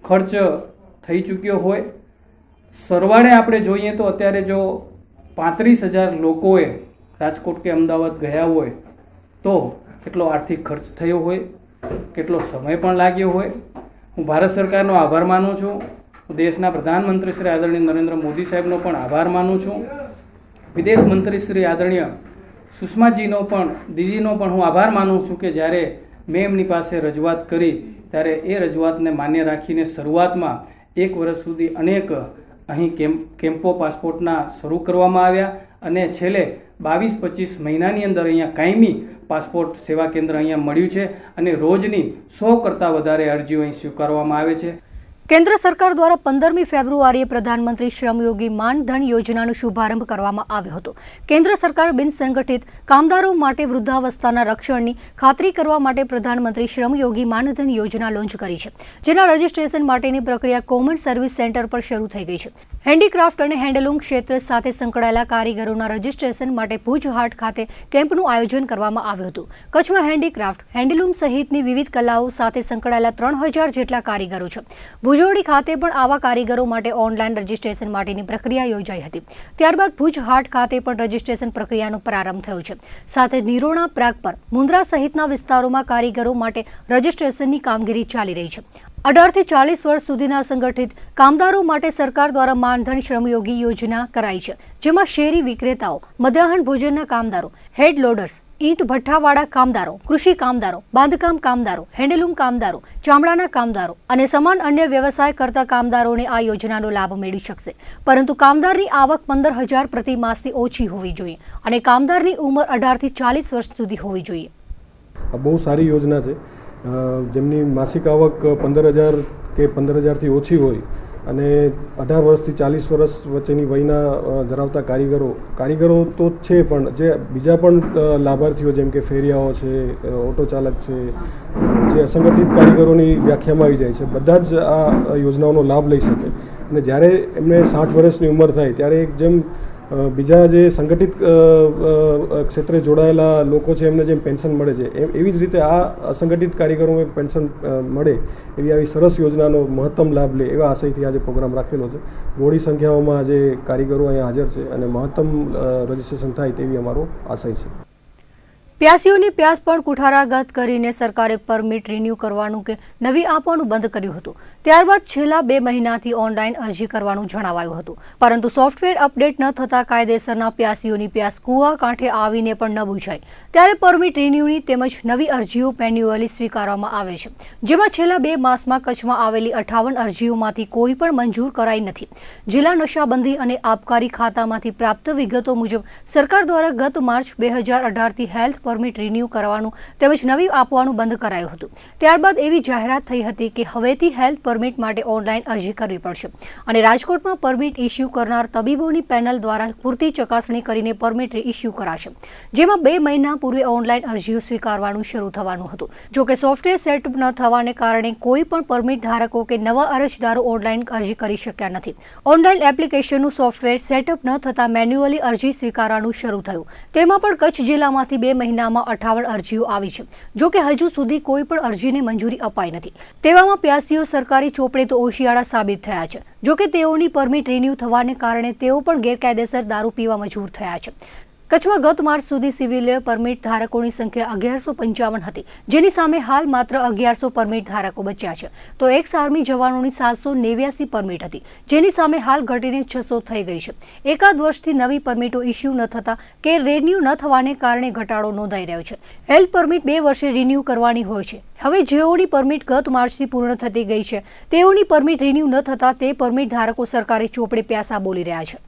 ખર્ચ થઈ ચૂક્યો હોય. સરવાળે આપણે જોઈએ તો અત્યારે જો 35,000 લોકોએ રાજકોટ કે અમદાવાદ ગયા હોય તો કેટલો આર્થિક ખર્ચ થયો હોય, કેટલો સમય પણ લાગ્યો હોય. હું ભારત સરકારનો આભાર માનું છું. હું દેશના પ્રધાનમંત્રી શ્રી આદરણીય નરેન્દ્ર મોદી સાહેબનો પણ આભાર માનું છું. વિદેશ મંત્રી શ્રી આદરણીય સુષ્માજીનો પણ દીદીનો પણ હું આભાર માનું છું કે જ્યારે મેં એમની પાસે રજૂઆત કરી ત્યારે એ રજૂઆતને માન્ય રાખીને શરૂઆતમાં 1 વર્ષ સુધી અનેક અહીં કેમ્પો પાસપોર્ટના શરૂ કરવામાં આવ્યા અને છેલ્લે 22-25 મહિનાની અંદર અહીંયા કાયમી પાસપોર્ટ સેવા કેન્દ્ર અહીંયા મળ્યું છે અને રોજની 100 કરતાં વધારે અરજીઓ અહીં સ્વીકારવામાં આવે છે. કેન્દ્ર સરકાર દ્વારા 15મી ફેબ્રુઆરીએ પ્રધાનમંત્રી શ્રમયોગી માનધન યોજનાનો શુભારંભ કરવામાં આવ્યો હતો. કેન્દ્ર સરકાર બિન સંગઠિત કામદારો માટે વૃદ્ધાવસ્થાના રક્ષણની ખાતરી કરવા માટે પ્રધાનમંત્રી શ્રમયોગી માનધન યોજના લોન્ચ કરી છે, જેના રજીસ્ટ્રેશન માટેની પ્રક્રિયા કોમન સર્વિસ સેન્ટર પર શરૂ થઈ ગઈ છે. હેન્ડીક્રાફ્ટ અને હેન્ડલૂમ ક્ષેત્ર સાથે સંકળાયેલા કારીગરોના રજીસ્ટ્રેશન માટે ભુજ હાટ ખાતે કેમ્પનું આયોજન કરવામાં આવ્યું હતું. કચ્છમાં હેન્ડીક્રાફ્ટ, હેન્ડલૂમ સહિતની વિવિધ કલાઓ સાથે સંકળાયેલા 3,000 જેટલા કારીગરો છે. ભુજોડી ખાતે પણ આવા કારીગરો માટે ઓનલાઈન રજીસ્ટ્રેશન માટેની પ્રક્રિયા યોજાઈ હતી. ત્યારબાદ ભુજ હાટ ખાતે પણ રજીસ્ટ્રેશન પ્રક્રિયાનો પ્રારંભ થયો છે. સાથે નિરોણા, પ્રાગપર, મુન્દ્રા સહિતના વિસ્તારોમાં કારીગરો માટે રજીસ્ટ્રેશનની કામગીરી ચાલી રહી છે. 18 થી 40 વર્ષ સુધીના સંગઠિત કામદારો માટે સરકાર દ્વારા માનધન શ્રમયોગી યોજના કરાઈ છે, જેમાં શેરી વિક્રેતાઓ, મધ્યાહન ભોજનના કામદારો, હેડ લોડર્સ, ઈંટ ભઠ્ઠાવાળા કામદારો, કૃષિ કામદારો, બાંધકામ કામદારો, હેન્ડલૂમ કામદારો, ચામડાના કામદારો અને સમાન અન્ય વ્યવસાય કરતા કામદારોને આ યોજનાનો લાભ મેળવી શકશે. પરંતુ કામદારની આવક 15,000 પ્રતિ માસથી ઓછી હોવી જોઈએ અને કામદારની ઉંમર 18 થી 40 વર્ષ સુધી હોવી જોઈએ. આ બહુ સારી યોજના છે. જેમની માસિક આવક 15,000 કે 15,000થી ઓછી હોય અને 18 વર્ષથી 40 વર્ષ વચ્ચેની વયના ધરાવતા કારીગરો તો છે, પણ જે બીજા પણ લાભાર્થીઓ જેમ કે ફેરિયાઓ છે, ઓટો ચાલક છે, જે અસંગઠિત કારીગરોની વ્યાખ્યામાં આવી જાય છે, બધા જ આ યોજનાઓનો લાભ લઈ શકે. અને જ્યારે એમને 60 વર્ષની ઉંમર થાય ત્યારે જેમ બીજા જે સંગઠિત ક્ષેત્રે જોડાયેલા લોકો છે એમને જેમ પેન્શન મળે છે એવી જ રીતે આ અસંગઠિત કારીગરોને પેન્શન મળે એવી આવી સરસ યોજનાનો મહત્તમ લાભ લે એવા આશયથી આજે પ્રોગ્રામ રાખેલો છે. મોટી સંખ્યાઓમાં આજે કારીગરો અહીંયા હાજર છે અને મહત્તમ રજીસ્ટ્રેશન થાય તેવી અમારો આશય છે. પ્યાસીઓની પ્યાસ પણ કુઠારાઘાત કરીને સરકારે પરમિટ રિન્યૂ કરવાનું કે નવી આપવાનું બંધ કર્યું હતું. ત્યારબાદ છેલ્લા 2 મહિનાથી ઓનલાઈન અરજી કરવાનું જણાવાયું હતું, પરંતુ સોફ્ટવેર અપડેટ ન થતાં કાયદેસરના પ્યાસીઓની પ્યાસ કૂવા કાંઠે આવીને પણ ન બુઝાય. ત્યારે પરમિટ રિન્યૂની તેમજ નવી અરજીઓ મેન્યુઅલી સ્વીકારવામાં આવે છે, જેમાં છેલ્લા 2 માસમાં કચ્છમાં આવેલી 58 અરજીઓમાંથી કોઈ પણ મંજૂર કરાઈ નથી. જિલ્લા નશાબંધી અને આબકારી ખાતામાંથી પ્રાપ્ત વિગતો મુજબ સરકાર દ્વારા ગત માર્ચ 2018થી હેલ્થ પરમિટ રિન્યૂ કરવાનું તેમજ નવી આપવાનું બંધ કરાયું હતું. ત્યારબાદ એવી જાહેરાત થઈ હતી કે હવેથી હેલ્થ પરમિટ માટે ઓનલાઈન અરજી કરવી પડશે અને રાજકોટમાં પરમિટ ઇસ્યુ કરનાર તબીબોની પેનલ દ્વારા પૂરતી ચકાસણી કરીને પરમિટ ઇસ્યુ કરાશે, જેમાં 2 મહિના પૂર્વે ઓનલાઈન અરજીઓ સ્વીકારવાનું શરૂ થવાનું હતું. જોકે સોફ્ટવેર સેટઅપ ન થવાને કારણે કોઈ પણ પરમિટ ધારકો કે નવા અરજદારો ઓનલાઈન અરજી કરી શક્યા નથી. ઓનલાઈન એપ્લિકેશનનું સોફ્ટવેર સેટઅપ ન થતાં મેન્યુઅલી અરજી સ્વીકારવાનું શરૂ થયું. તેમાં પણ કચ્છ જિલ્લામાંથી 2 મહિનામાં 58 અરજીઓ આવી છે. જોકે હજુ સુધી કોઈ પણ અરજીને મંજૂરી અપાઈ નથી. તેવામાં પ્યાસીઓ સરકારી ચોપડે તો ઓશિયાળા સાબિત થયા છે. જોકે તેઓની પરમિટ રિન્યૂ થવાને કારણે તેઓ પણ ગેરકાયદેસર દારૂ પીવા મજબૂર થયા છે. કચ્છમાં ગત માર્ચ સુધી સિવિલ પરમિટ ધારકોની સંખ્યા 1155 હતી, જેની સામે હાલ માત્ર 1100 પરમિટ ધારકો બચ્યા છે. તો એક્સ આર્મી જવાનોની 789 પરમિટ હતી, જેની સામે હાલ ઘટીને 600 થઈ ગઈ છે. એકાદ વર્ષથી નવી પરમિટો ઇસ્યુ ન થતા કે રિન્યૂ ન થવાને કારણે ઘટાડો નોંધાઈ રહ્યો છે. હેલ્થ પરમિટ 2 વર્ષે રિન્યૂ કરવાની હોય છે. હવે જેઓની પરમિટ ગત માર્ચથી પૂર્ણ થતી ગઈ છે તેઓની પરમિટ રિન્યૂ ન થતા તે પરમિટ ધારકો સરકારી ચોપડે પ્યાસા બોલી રહ્યા છે.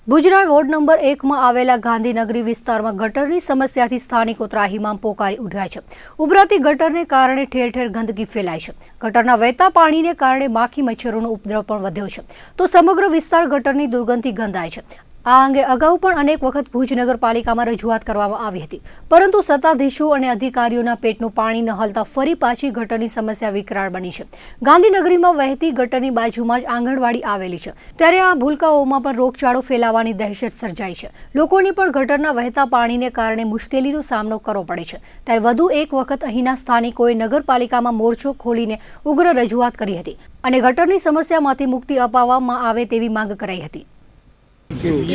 ભુજના વોર્ડ નંબર 1માં આવેલા ગાંધીનગરી વિસ્તારમાં ગટરની સમસ્યાથી સ્થાનિકો ત્રાહિમામ પોકારી ઉઠ્યા છે. ઉભરાતી ગટરને કારણે ઠેર ઠેર ગંદકી ફેલાય છે. ગટરના વહેતા પાણીને કારણે માખી મચ્છરોનો ઉપદ્રવ પણ વધ્યો છે, તો સમગ્ર વિસ્તાર ગટરની દુર્ગંધથી ગંધાય છે. આ અંગે અગાઉ પણ અનેક વખત ભુજ નગરપાલિકામાં રજૂઆત કરવામાં આવી હતી, પરંતુ સત્તાધીશો અને અધિકારીઓના પેટનું પાણી ન હલતા ફરી પાછી ગટરની સમસ્યા વિકરાળ બની છે. ગાંધીનગરીમાં વહેતી ગટરની બાજુમાં જ આંગણવાડી આવેલી છે, ત્યારે આ ભૂલકાઓમાં પણ રોગચાળો ફેલાવાની દહેશત સર્જાઈ છે. લોકોને પણ ગટરના વહેતા પાણીને કારણે મુશ્કેલીનો સામનો કરવો પડે છે. ત્યારે વધુ એક વખત અહીંના સ્થાનિકોએ નગરપાલિકામાં મોરચો ખોલીને ઉગ્ર રજૂઆત કરી હતી અને ગટરની સમસ્યામાંથી મુક્તિ અપાવવામાં આવે તેવી માંગ કરાઈ હતી.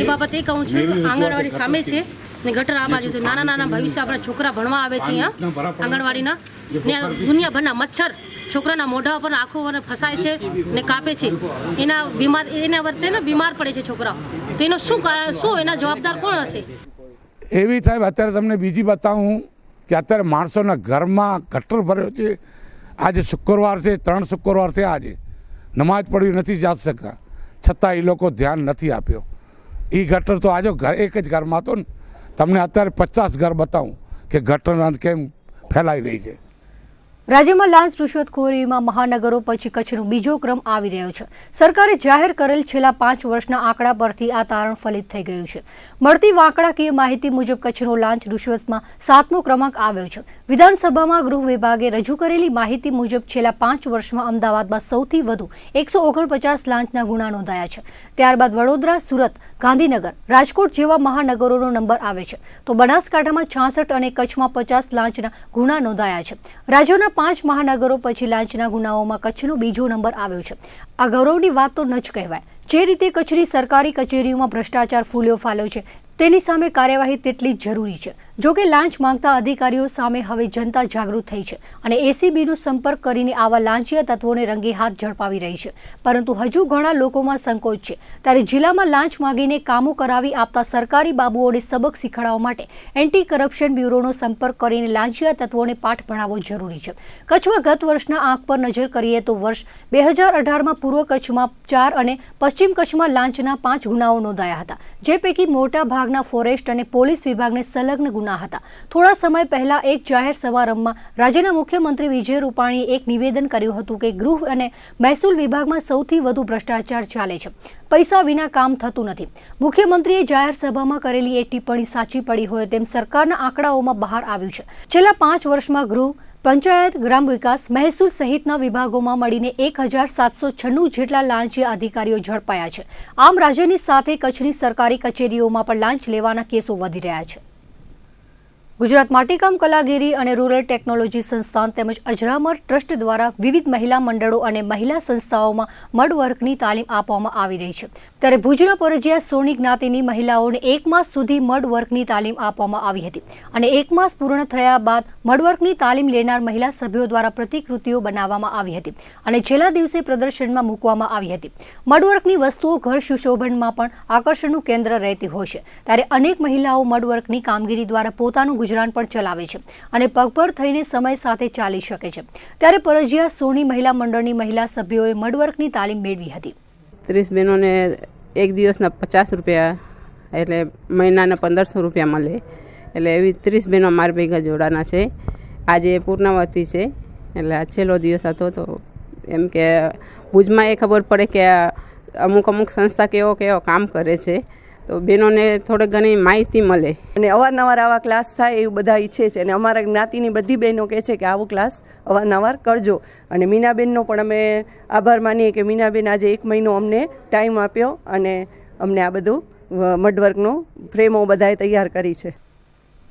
એ બાબતે કહું છું, આંગણવાડી સામે છે ને ગટર આ બાજુ છે. નાના ભવિષ્ય આપણા છોકરા ભણવા આવે છે અહીંયા આંગણવાડીના, ને દુનિયાભરના મચ્છર છોકરાના મોઢા પર આંખો ફસાય છે ને કાપે છે. એના વર્તે ને બીમાર પડે છે છોકરાઓ. તો એનો શું એના જવાબદાર કોણ હશે? એવી સાહેબ અત્યારે તમને બીજી બતાવું કે અત્યારે માણસોના ઘરમાં ગટર ભર્યો છે. આજે શુક્રવાર છે, 3 શુક્રવાર છે, આજે નમાજ પઢવી નથી જા શકતા, છતાં એ લોકો ધ્યાન નથી આપ્યો. એ ગટર તો આજો એક જ ઘરમાં હતો ને, તમને અત્યારે 50 ઘર બતાવું કે ગટર કેમ ફેલાઈ રહી છે. રાજ્યમાં લાંચ રૂશ્વતખોરીમાં મહાનગરો પછી કચ્છનો બીજો ક્રમ આવી રહ્યો છે. સરકારે જાહેર કરેલ છેલ્લા 5 વર્ષના આંકડા પરથી આ તારણ ફલિત થઈ ગયું છે. મળતી આંકડાકીય માહિતી મુજબ કચ્છનો લાંચ રૂશ્વતમાં 7મો ક્રમાંક આવ્યો છે. વિધાનસભામાં ગૃહ વિભાગે રજૂ કરેલી માહિતી મુજબ છેલ્લા 5 વર્ષમાં અમદાવાદમાં સૌથી વધુ 149 લાંચના ગુના નોંધાયા છે. ત્યારબાદ વડોદરા, સુરત, ગાંધીનગર, રાજકોટ જેવા મહાનગરોનો નંબર આવે છે, તો બનાસકાંઠામાં 66 અને કચ્છમાં 50 લાંચના ગુના નોંધાયા છે. રાજ્યના 5 મહાનગરો પછી લાંચના ગુનાઓમાં કચ્છનો બીજો નંબર આવ્યો છે. આ ગૌરવની વાત તો ન જ કહેવાય. જે રીતે કચ્છની સરકારી કચેરીઓમાં ભ્રષ્ટાચાર ફૂલ્યો ફાલ્યો છે તેની સામે કાર્યવાહી તેટલી જ જરૂરી છે. જોકે લાંચ માંગતા અધિકારીઓ સામે હવે જનતા જાગૃત થઈ છે અને એસીબીનો સંપર્ક કરીને આવા લાંચિયા તત્વોને રંગે હાથ ઝડપાવી રહી છે, પરંતુ હજુ ઘણા લોકોમાં સંકોચ છે। ત્યારે જિલ્લામાં લાંચ માંગીને કામો કરાવી આપતા સરકારી બાબુઓને સબક શીખવાડવા માટે એન્ટી કરપ્શન બ્યુરોનો સંપર્ક કરીને લાંચિયા તત્વોને પાઠ ભણાવવો જરૂરી છે। કચ્છમાં ગત વર્ષના આંક પર નજર કરીએ તો વર્ષ 2018માં પૂર્વ કચ્છમાં 4 અને પશ્ચિમ કચ્છમાં લાંચના 5 ગુનાઓ નોંધાયા હતા, જે પૈકી મોટા ભાગના ફોરેસ્ટ અને પોલીસ વિભાગને સંલગ્ન ગુના હતા। થોડા સમય પહેલા એક જાહેર સમારંભમાં રાજ્યના મુખ્યમંત્રી વિજય રૂપાણીએ એક નિવેદન કર્યું હતું કે ગૃહ અને મહેસૂલ વિભાગમાં સૌથી વધુ ભ્રષ્ટાચાર ચાલે છે, પૈસા વિના કામ થતું નથી। મુખ્યમંત્રીએ જાહેર સભામાં કરેલી એ ટિપ્પણી સાચી પડી હોય તેમ સરકારના આંકડાઓમાં બહાર આવ્યું છે। છેલ્લા 5 વર્ષમાં ગૃહ, પંચાયત, ગ્રામ વિકાસ, મહેસૂલ સહિતના વિભાગોમાં મળીને 1796 જેટલા લાંચિયા અધિકારીઓ ઝડપાયા છે। આમ રાજ્યની સાથે કચ્છની સરકારી કચેરીઓમાં પણ લાંચ લેવાના કેસો વધી રહ્યા છે। ગુજરાત માટીકામ કલાગીરી અને રૂરલ ટેકનોલોજી સંસ્થાન તેમજ અજરામર ટ્રસ્ટ દ્વારા વિવિધ મહિલા મંડળો અને મહિલા સંસ્થાઓમાં મડવર્કની તાલીમ આપવામાં આવી રહી છે। ત્યારે ભુજના પરજીયા સોની જ્ઞાતિની મહિલાઓને 1 માસ સુધી મડવર્કની તાલીમ આપવામાં આવી હતી અને 1 માસ પૂર્ણ થયા બાદ મડવર્કની તાલીમ લેનાર મહિલા સભ્યો દ્વારા પ્રતિકૃતિઓ બનાવવામાં આવી હતી અને છેલ્લા દિવસે પ્રદર્શનમાં મૂકવામાં આવી હતી। મડવર્કની વસ્તુઓ ઘર સુશોભનમાં પણ આકર્ષણનું કેન્દ્ર રહેતી હોય છે। ત્યારે અનેક મહિલાઓ મડવર્કની કામગીરી દ્વારા પોતાનું ગુજરાન પણ ચલાવે છે અને પગભર થઈને સમય સાથે ચાલી શકે છે। ત્યારે પરજીયા સોની મહિલા મંડળની મહિલા સભ્યોએ મડવર્કની તાલીમ મેળવી હતી। 30 બહેનોને એક દિવસના 50 રૂપિયા એટલે મહિનાના 1500 રૂપિયા મળે, એટલે એવી 30 બહેનો મારી ભેગા જોડાના છે। આજે પૂર્ણાવતી છે, એટલે આ છેલ્લો દિવસ હતો, તો એમ કે ભુજમાં એ ખબર પડે કે અમુક સંસ્થા કેવો કામ કરે છે, તો બહેનોને થોડી ઘણી માહિતી મળે અને અવારનવાર આવા ક્લાસ થાય એવું બધા ઈચ્છે છે અને અમારા જ્ઞાતિની બધી બહેનો કહે છે કે આવો ક્લાસ અવારનવાર કરજો। અને મીનાબેનનો પણ અમે આભાર માનીએ કે મીનાબેન આજે 1 મહિનો અમને ટાઈમ આપ્યો અને અમને આ બધું મડવર્કનો ફ્રેમો બધાએ તૈયાર કરી છે।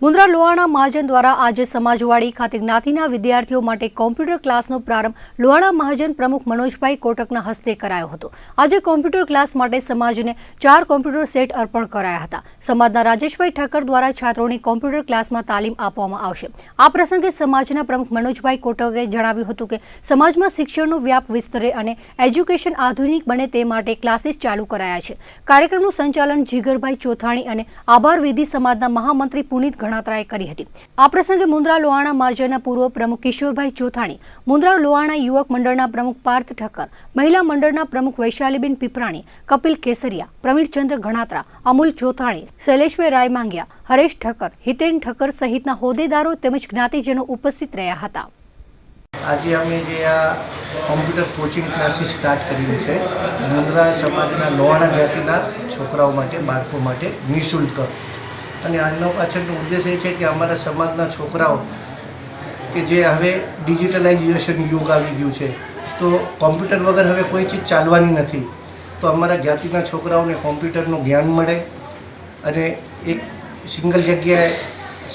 મુન્દ્રા લોહાણા મહાજન દ્વારા આજે સમાજવાડી ખાતે જ્ઞાતિના વિદ્યાર્થીઓ માટે કોમ્પ્યુટર ક્લાસનો પ્રારંભ લોહાણા મહાજન પ્રમુખ મનોજભાઈ કોટકના હસ્તે કરાયો હતો। આજે કોમ્પ્યુટર ક્લાસ માટે સમાજને 4 કોમ્પ્યુટર સેટ અર્પણ કરાયા હતા। સમાજના રાજેશભાઈ ઠક્કર દ્વારા છાત્રોને કોમ્પ્યુટર ક્લાસમાં તાલીમ આપવામાં આવશે। આ પ્રસંગે સમાજના પ્રમુખ મનોજભાઈ કોટકે જણાવ્યું હતું કે સમાજમાં શિક્ષણનો વ્યાપ વિસ્તરે અને એજ્યુકેશન આધુનિક બને તે માટે ક્લાસીસ ચાલુ કરાયા છે। કાર્યક્રમનું સંચાલન જીગરભાઈ ચોથાણી અને આભાર વિધિ સમાજના મહામંત્રી પુનિત ગણાત્રાએ કરી હતી। આ પ્રસંગે મુન્દ્રા લોહાણા મહાજનના પૂર્વ પ્રમુખ કિશોરભાઈ ચોથાણી, મુન્દ્રા લોહાણા યુવક મંડળના પ્રમુખ પાર્થ ઠક્કર, મહિલા મંડળના પ્રમુખ વૈશાલીબેન પીપરાણી, કપિલ કેસરિયા, પ્રવીણચંદ્ર ગણાત્રા, અમૂલ ચોથાણી, શૈલેષભાઈ રાય માંગ્યા, હરેશ ઠક્કર, હિતેન ઠક્કર સહિતના હોદ્દેદારો તેમજ જ્ઞાતિજનો ઉપસ્થિત રહ્યા હતા। આજે અમે જે આ કોમ્પ્યુટર કોચિંગ ક્લાસીસ સ્ટાર્ટ કર્યું છે મુન્દ્રા સમાજના લોહાણા જ્ઞાતિના છોકરાઓ માટે, બાળકો માટે નિઃશુલ્ક, અને આનો પાછળનો ઉદ્દેશ એ છે કે અમારા સમાજના છોકરાઓ કે જે હવે ડિજિટલાઇઝેશન યુગ આવી ગયું છે, તો કોમ્પ્યુટર વગર હવે કોઈ ચીજ ચાલવાની નથી, તો અમારા જ્ઞાતિના છોકરાઓને કોમ્પ્યુટરનું જ્ઞાન મળે અને એક સિંગલ જગ્યાએ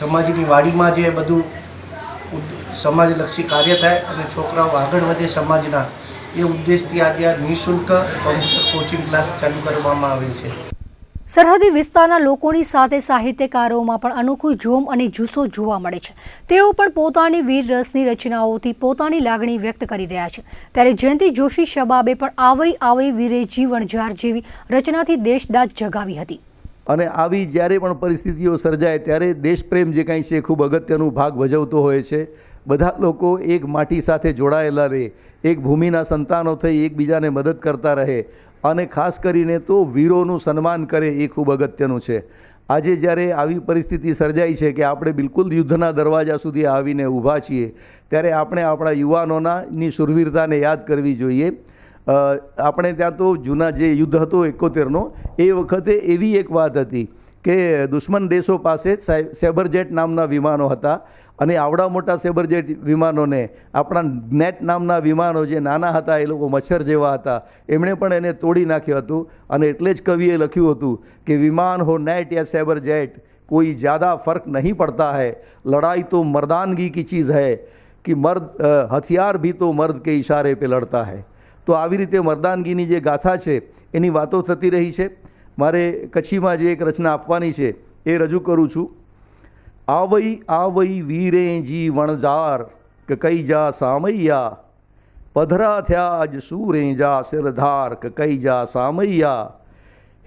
સમાજની વાડીમાં જે બધું સમાજલક્ષી કાર્ય થાય અને છોકરાઓ આગળ વધે સમાજના, એ ઉદ્દેશથી આજે આ નિઃશુલ્ક કોમ્પ્યુટર કોચિંગ ક્લાસ ચાલુ કરવામાં આવેલ છે। સરહદી વિસ્તારના લોકોની સાથે સાહિત્યકારોમાં પણ અનોખું જોમ અને જુસ્સો જોવા મળે છે। તેઓ પણ પોતાની વીર રસની રચનાઓથી પોતાની લાગણી વ્યક્ત કરી રહ્યા છે। ત્યારે જયંતિ જોશી શબાબે પણ આવઈ આવઈ વીરે જીવન જાર જેવી રચનાથી દેશદાજ જગાવી હતી। અને આવી જ્યારે પણ પરિસ્થિતિઓ સર્જાય ત્યારે દેશપ્રેમ જે કાંઈ છે ખૂબ અગત્યનું ભાગ ભજવતો હોય છે। બધા લોકો એક માટી સાથે જોડાયેલા રહે, એક ભૂમિના સંતાનો થઈ એકબીજાને મદદ કરતા રહે અને ખાસ કરીને તો વીરોનું સન્માન કરે, એ ખૂબ અગત્યનું છે। આજે જ્યારે આવી પરિસ્થિતિ સર્જાઈ છે કે આપણે બિલકુલ યુદ્ધના દરવાજા સુધી આવીને ઊભા છીએ, ત્યારે આપણે આપણા યુવાનોની શુરવીરતાને યાદ કરવી જોઈએ। આપણે ત્યાં તો જૂના જે યુદ્ધ હતો 71નો, એ વખતે એવી એક વાત હતી કે દુશ્મન દેશો પાસે સેબરજેટ નામના વિમાનો હતા અને આવડા મોટા સેબરજેટ વિમાનોને આપણા નેટ નામના વિમાનો જે નાના હતા, એ લોકો મચ્છર જેવા હતા, એમણે પણ એને તોડી નાખ્યું હતું। અને એટલે જ કવિએ લખ્યું હતું કે વિમાન હો નેટ યા સેબરજેટ કોઈ જ્યાદા ફર્ક નહીં પડતા હૈ, લડાઈ તો મર્દાનગી કી ચીज़ હૈ कि मर्द हथियार भी तो मर्द के इशारे पे लड़ता है। તો આવી રીતે મર્દાનગીની જે ગાથા છે એની વાતો થતી રહી છે। મારે કચ્છીમાં જે એક રચના આપવાની છે એ રજૂ કરું છું। आवई आवई वीरे जी वणजार के कई जा सामैया पधरा थया अज सूरे जा सिरधार के कई जा सामैया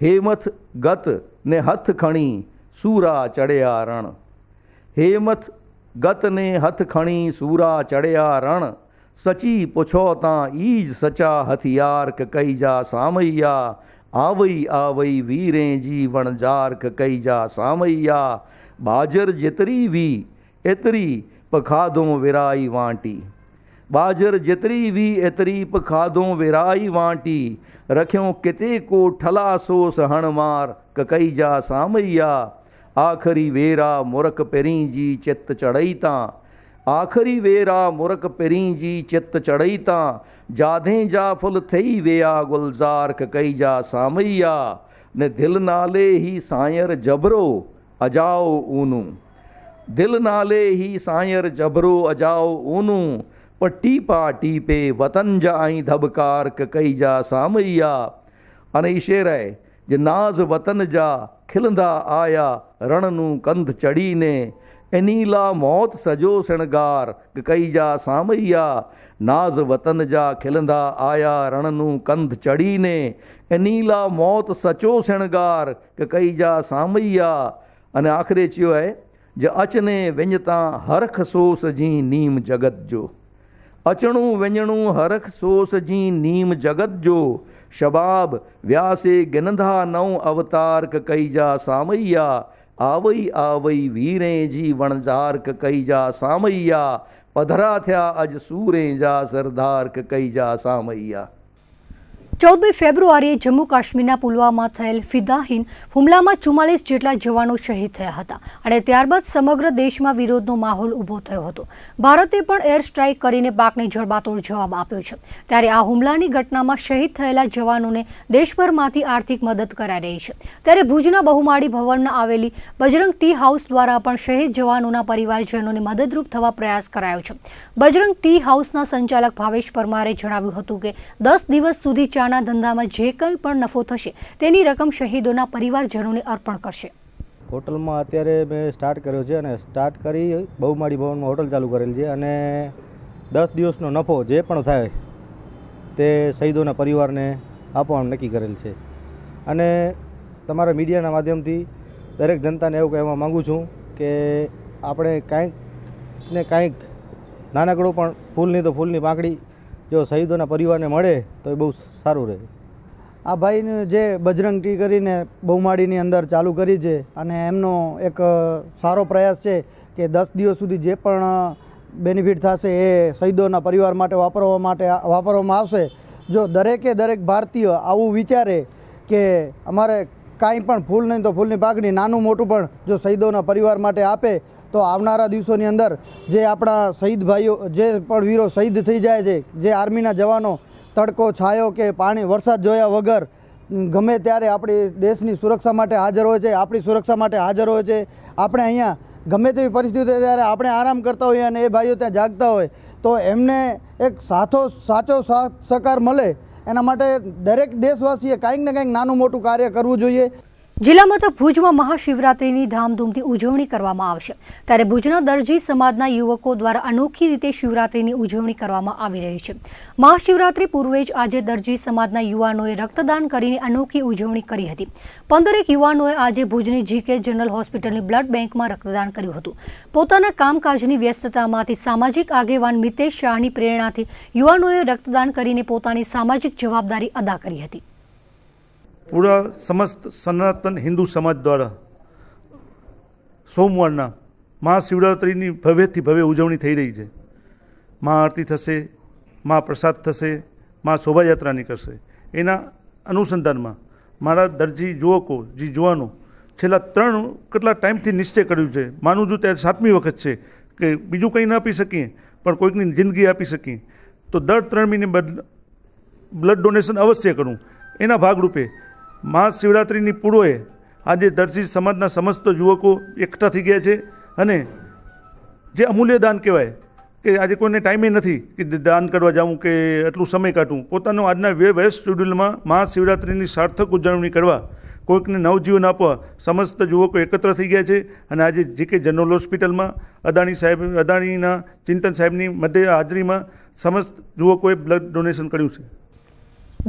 हेमथ गत ने हथ खणी सूरा चढ़या रण हेमथ गत ने हथ खणी सूरा चढ़या रण सची पुछो ता ईज सचा हथियार के कई जा सामैया आवई आवई वीरे जी वणजार के कई जा सामैया बाजर जितरी वी एतरी पखादों विराई वांटी बाजर जितरी वी एतरी पखादों विराई वांटी रख्यों किते को ठला सोस हणमार ककई जा सामैया आखरी वेरा मुरक पेरी जी चित्त चढ़ईता आखरी वेरा मुरक पेरी जी चित्त चढ़ईता जाधे जा फुल थई वेया गुलजार ककई जा सामैया ने दिल नाले ही सायर जबरो अजाओ ऊनू दिल नाले ही सायर जबरो अजाओ ऊनू पट्टी पाटी पे वतन जा आई धबकार कई जा सामैया अने शेर है जे नाज वतन जा खिलंदा आया रणनू कंध चढ़ी ने एनीला मौत सजो शणगार कई जा सामैया नाज वतन जा खिलंदा आया रणनू कंध चढ़ी ने एनीला मौत सचो शणगार कई जा सामैया अने आखिरे चयो है जे अचने विञता हरख सोस जी नीम जगत जो अचणू विञणू हरख सोस जी नीम जगत जो शबाब व्यासे गिनंदा नौ अवतार कई जा सामैया आवई आवई वीरे जी वणजार कई जा सामैया पधरा थया अज सूरे जा सरदार कई जा सामैया 14 ફેબ્રુઆરીએ જમ્મુ કાશ્મીરના પુલવામા થયેલ ફિદાહીન હુમલામાં 44 જેટલા જવાનો શહીદ થયા હતા અને ત્યારબાદ સમગ્ર દેશમાં વિરોધનો માહોલ ઊભો થયો હતો. ભારતે પણ એર સ્ટ્રાઇક કરીને પાકને જડબાતોડ જવાબ આપ્યો છે. ત્યારે આ હુમલાની ઘટનામાં શહીદ થયેલા જવાનોને દેશભરમાંથી આર્થિક મદદ કરાઈ રહી છે. ત્યારે ભુજના બહુમાળી ભવનમાં આવેલી બજરંગ ટી હાઉસ દ્વારા પણ શહીદ જવાનોના પરિવારજનોને મદદરૂપ થવા પ્રયાસ કરાયો છે. બજરંગ ટી હાઉસના સંચાલક ભાવેશ પરમારે જણાવ્યું હતું કે 10 દિવસ સુધી ના ધંધામાં જે કંઈ પણ નફો થશે તેની રકમ શહીદોના પરિવારજનોને અર્પણ કરશે. હોટલમાં અત્યારે મેં સ્ટાર્ટ કર્યો છે અને સ્ટાર્ટ કરી બહુમાળી ભવનમાં હોટલ ચાલુ કરેલ છે અને 10 દિવસનો નફો જે પણ થાય તે શહીદોના પરિવારને આપવાનું નક્કી કરેલ છે. અને તમારા મીડિયાના માધ્યમથી દરેક જનતાને એવું કહેવા માગું છું કે આપણે કાંઈક ને કાંઈક નાનકડું પણ ફૂલની તો ફૂલની પાંખડી જો શહીદોના પરિવારને મળે તો એ બહુ સારું રહે. આ ભાઈને જે બજરંગ ટી કરીને બહુમાળીની અંદર ચાલુ કરી છે અને એમનો એક સારો પ્રયાસ છે કે 10 દિવસ સુધી જે પણ બેનિફિટ થશે એ શહીદોના પરિવાર માટે વાપરવામાં આવશે. જો દરેકે દરેક ભારતીય આવું વિચારે કે અમારે કાંઈ પણ ફૂલ નહીં તો ફૂલની પાંખડી નાનું મોટું પણ જો શહીદોના પરિવાર માટે આપે તો આવનારા દિવસોની અંદર જે આપણા શહીદ ભાઈઓ જે પણ વીરો શહીદ થઈ જાય છે, જે આર્મીના જવાનો તડકો છાયો કે પાણી વરસાદ જોયા વગર ગમે ત્યારે આપણી દેશની સુરક્ષા માટે હાજર હોય છે, આપણી સુરક્ષા માટે હાજર હોય છે. આપણે અહીંયા ગમે તેવી પરિસ્થિતિ હોય ત્યારે આપણે આરામ કરતા હોઈએ અને એ ભાઈઓ ત્યાં જાગતા હોય તો એમને એક સાચો સહકાર મળે એના માટે દરેક દેશવાસીએ કાંઈક ને કાંઈક નાનું મોટું કાર્ય કરવું જોઈએ. જિલ્લા મથક ભુજમાં મહાશિવરાત્રિની ધામધૂમથી ઉજવણી કરવામાં આવશે. ત્યારે ભુજના દરજી સમાજના યુવકો દ્વારા અનોખી રીતે શિવરાત્રિની ઉજવણી કરવામાં આવી રહી છે. મહાશિવરાત્રિ પૂર્વે જ આજે દરજી સમાજના યુવાનોએ રક્તદાન કરીને અનોખી ઉજવણી કરી હતી. 15 યુવાનોએ આજે ભુજની જીકે જનરલ હોસ્પિટલની બ્લડ બેંકમાં રક્તદાન કર્યું હતું. પોતાના કામકાજની વ્યસ્તતામાંથી સામાજિક આગેવાન મિતેશ શાહની પ્રેરણાથી યુવાનોએ રક્તદાન કરીને પોતાની સામાજિક જવાબદારી અદા કરી હતી. પૂરા સમસ્ત સનાતન હિન્દુ સમાજ દ્વારા સોમવારના મહાશિવરાત્રિની ભવ્યથી ભવ્ય ઉજવણી થઈ રહી છે. મહા આરતી થશે, મહા પ્રસાદ થશે, મહા શોભાયાત્રા નીકળશે. એના અનુસંધાનમાં મારા દરજી યુવકો જુવાનો છેલ્લા 3 કેટલા ટાઈમથી નિશ્ચય કર્યું છે. માનું છું ત્યારે 7મી વખત છે કે બીજું કંઈ ના આપી શકીએ પણ કોઈકની જિંદગી આપી શકીએ તો દર 3 મહિને બ્લડ ડોનેશન અવશ્ય કરું. એના ભાગરૂપે મહાશિવરાત્રિની પૂર્વે આજે દરજી સમાજના સમસ્ત યુવકો એકઠા થઈ ગયા છે અને જે અમૂલ્ય દાન કહેવાય કે આજે કોઈને ટાઈમે નથી કે દાન કરવા જાઉં કે એટલું સમય કાઢું, પોતાનો આજના વ્યસ્ત શેડ્યુલમાં મહાશિવરાત્રિની સાર્થક ઉજવણી કરવા કોઈકને નવજીવન આપવા સમસ્ત યુવકો એકત્ર થઈ ગયા છે અને આજે જીકે જનરલ હોસ્પિટલમાં અદાણીના ચિંતન સાહેબની મધ્ય હાજરીમાં સમસ્ત યુવકોએ બ્લડ ડોનેશન કર્યું છે.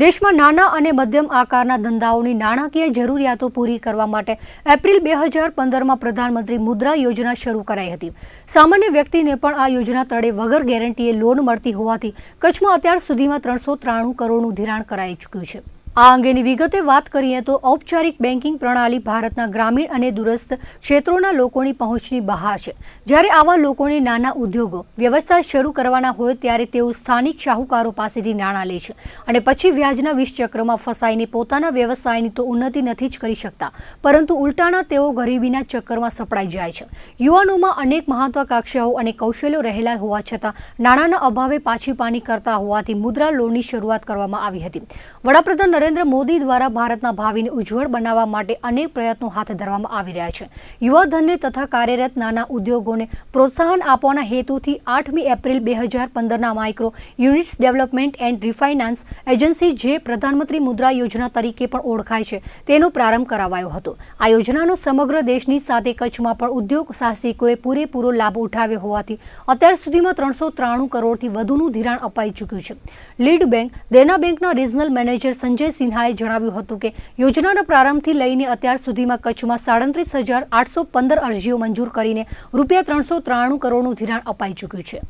દેશમાં નાના અને મધ્યમ આકારના ધંધાઓની નાણાકીય જરૂરિયાતો પૂરી કરવા માટે એપ્રિલ 2015માં પ્રધાનમંત્રી મુદ્રા યોજના શરૂ કરાઈ હતી. સામાન્ય વ્યક્તિને પણ આ યોજના તળે વગર ગેરંટીએ લોન મળતી હોવાથી કચ્છમાં અત્યાર સુધીમાં 393 કરોડનું ધિરાણ કરાઈ ચૂક્યું છે. આ અંગેની વિગતે વાત કરીએ તો ઔપચારિક બેન્કિંગ પ્રણાલી ભારતના ગ્રામીણ અને દૂરસ્થ ક્ષેત્રોના લોકોની પહોંચની બહાર છે. જ્યારે આવા લોકોને નાના ઉદ્યોગો વ્યવસાય શરૂ કરવાના હોય ત્યારે તેઓ સ્થાનિક શાહુકારો પાસેથી નાણાં લે છે અને પછી વ્યાજના વિષચક્રમાં ફસાઈને પોતાના વ્યવસાયની તો ઉન્નતિ નથી જ કરી શકતા, પરંતુ ઉલટાના તેઓ ગરીબીના ચક્કરમાં સપડાઈ જાય છે. યુવાનોમાં અનેક મહત્વાકાંક્ષાઓ અને કૌશલ્યો રહેલા હોવા છતાં નાણાંના અભાવે પાછી પાની કરતા હોવાથી મુદ્રા લોનની શરૂઆત કરવામાં આવી હતી. વડાપ્રધાન નરેન્દ્ર મોદી દ્વારા ભારતના ભાવિને ઉજ્જવળ બનાવવા માટે અનેક પ્રયત્નો હાથ ધરવામાં આવી રહ્યા છે. યુવાધનને તથા કાર્યરત નાના ઉદ્યોગોને પ્રોત્સાહન આપવાના હેતુથી 8મી એપ્રિલ 2015ના micro units development and refinance agency, જે પ્રધાનમંત્રી મુદ્રા યોજના તરીકે પણ ઓળખાય છે, તેનો પ્રારંભ કરાવાયો હતો. આ યોજનાનો સમગ્ર દેશની સાથે કચ્છમાં પણ ઉદ્યોગ સાહસિકોએ પૂરેપૂરો લાભ ઉઠાવ્યો હોવાથી અત્યાર સુધીમાં 393 કરોડથી વધુનું ધિરાણ અપાઈ ચૂક્યું છે. લીડ બેંક દેના બેંકના રિજનલ મેનેજર સંજય સિન્હાએ જણાવ્યું હતું કે યોજનાના પ્રારંભથી લઈને અત્યાર સુધીમાં કચ્છમાં 37,815 અરજીઓ મંજૂર કરીને રૂપિયા 393 કરોડનું ધિરાણ અપાઈ ચૂક્યું છે.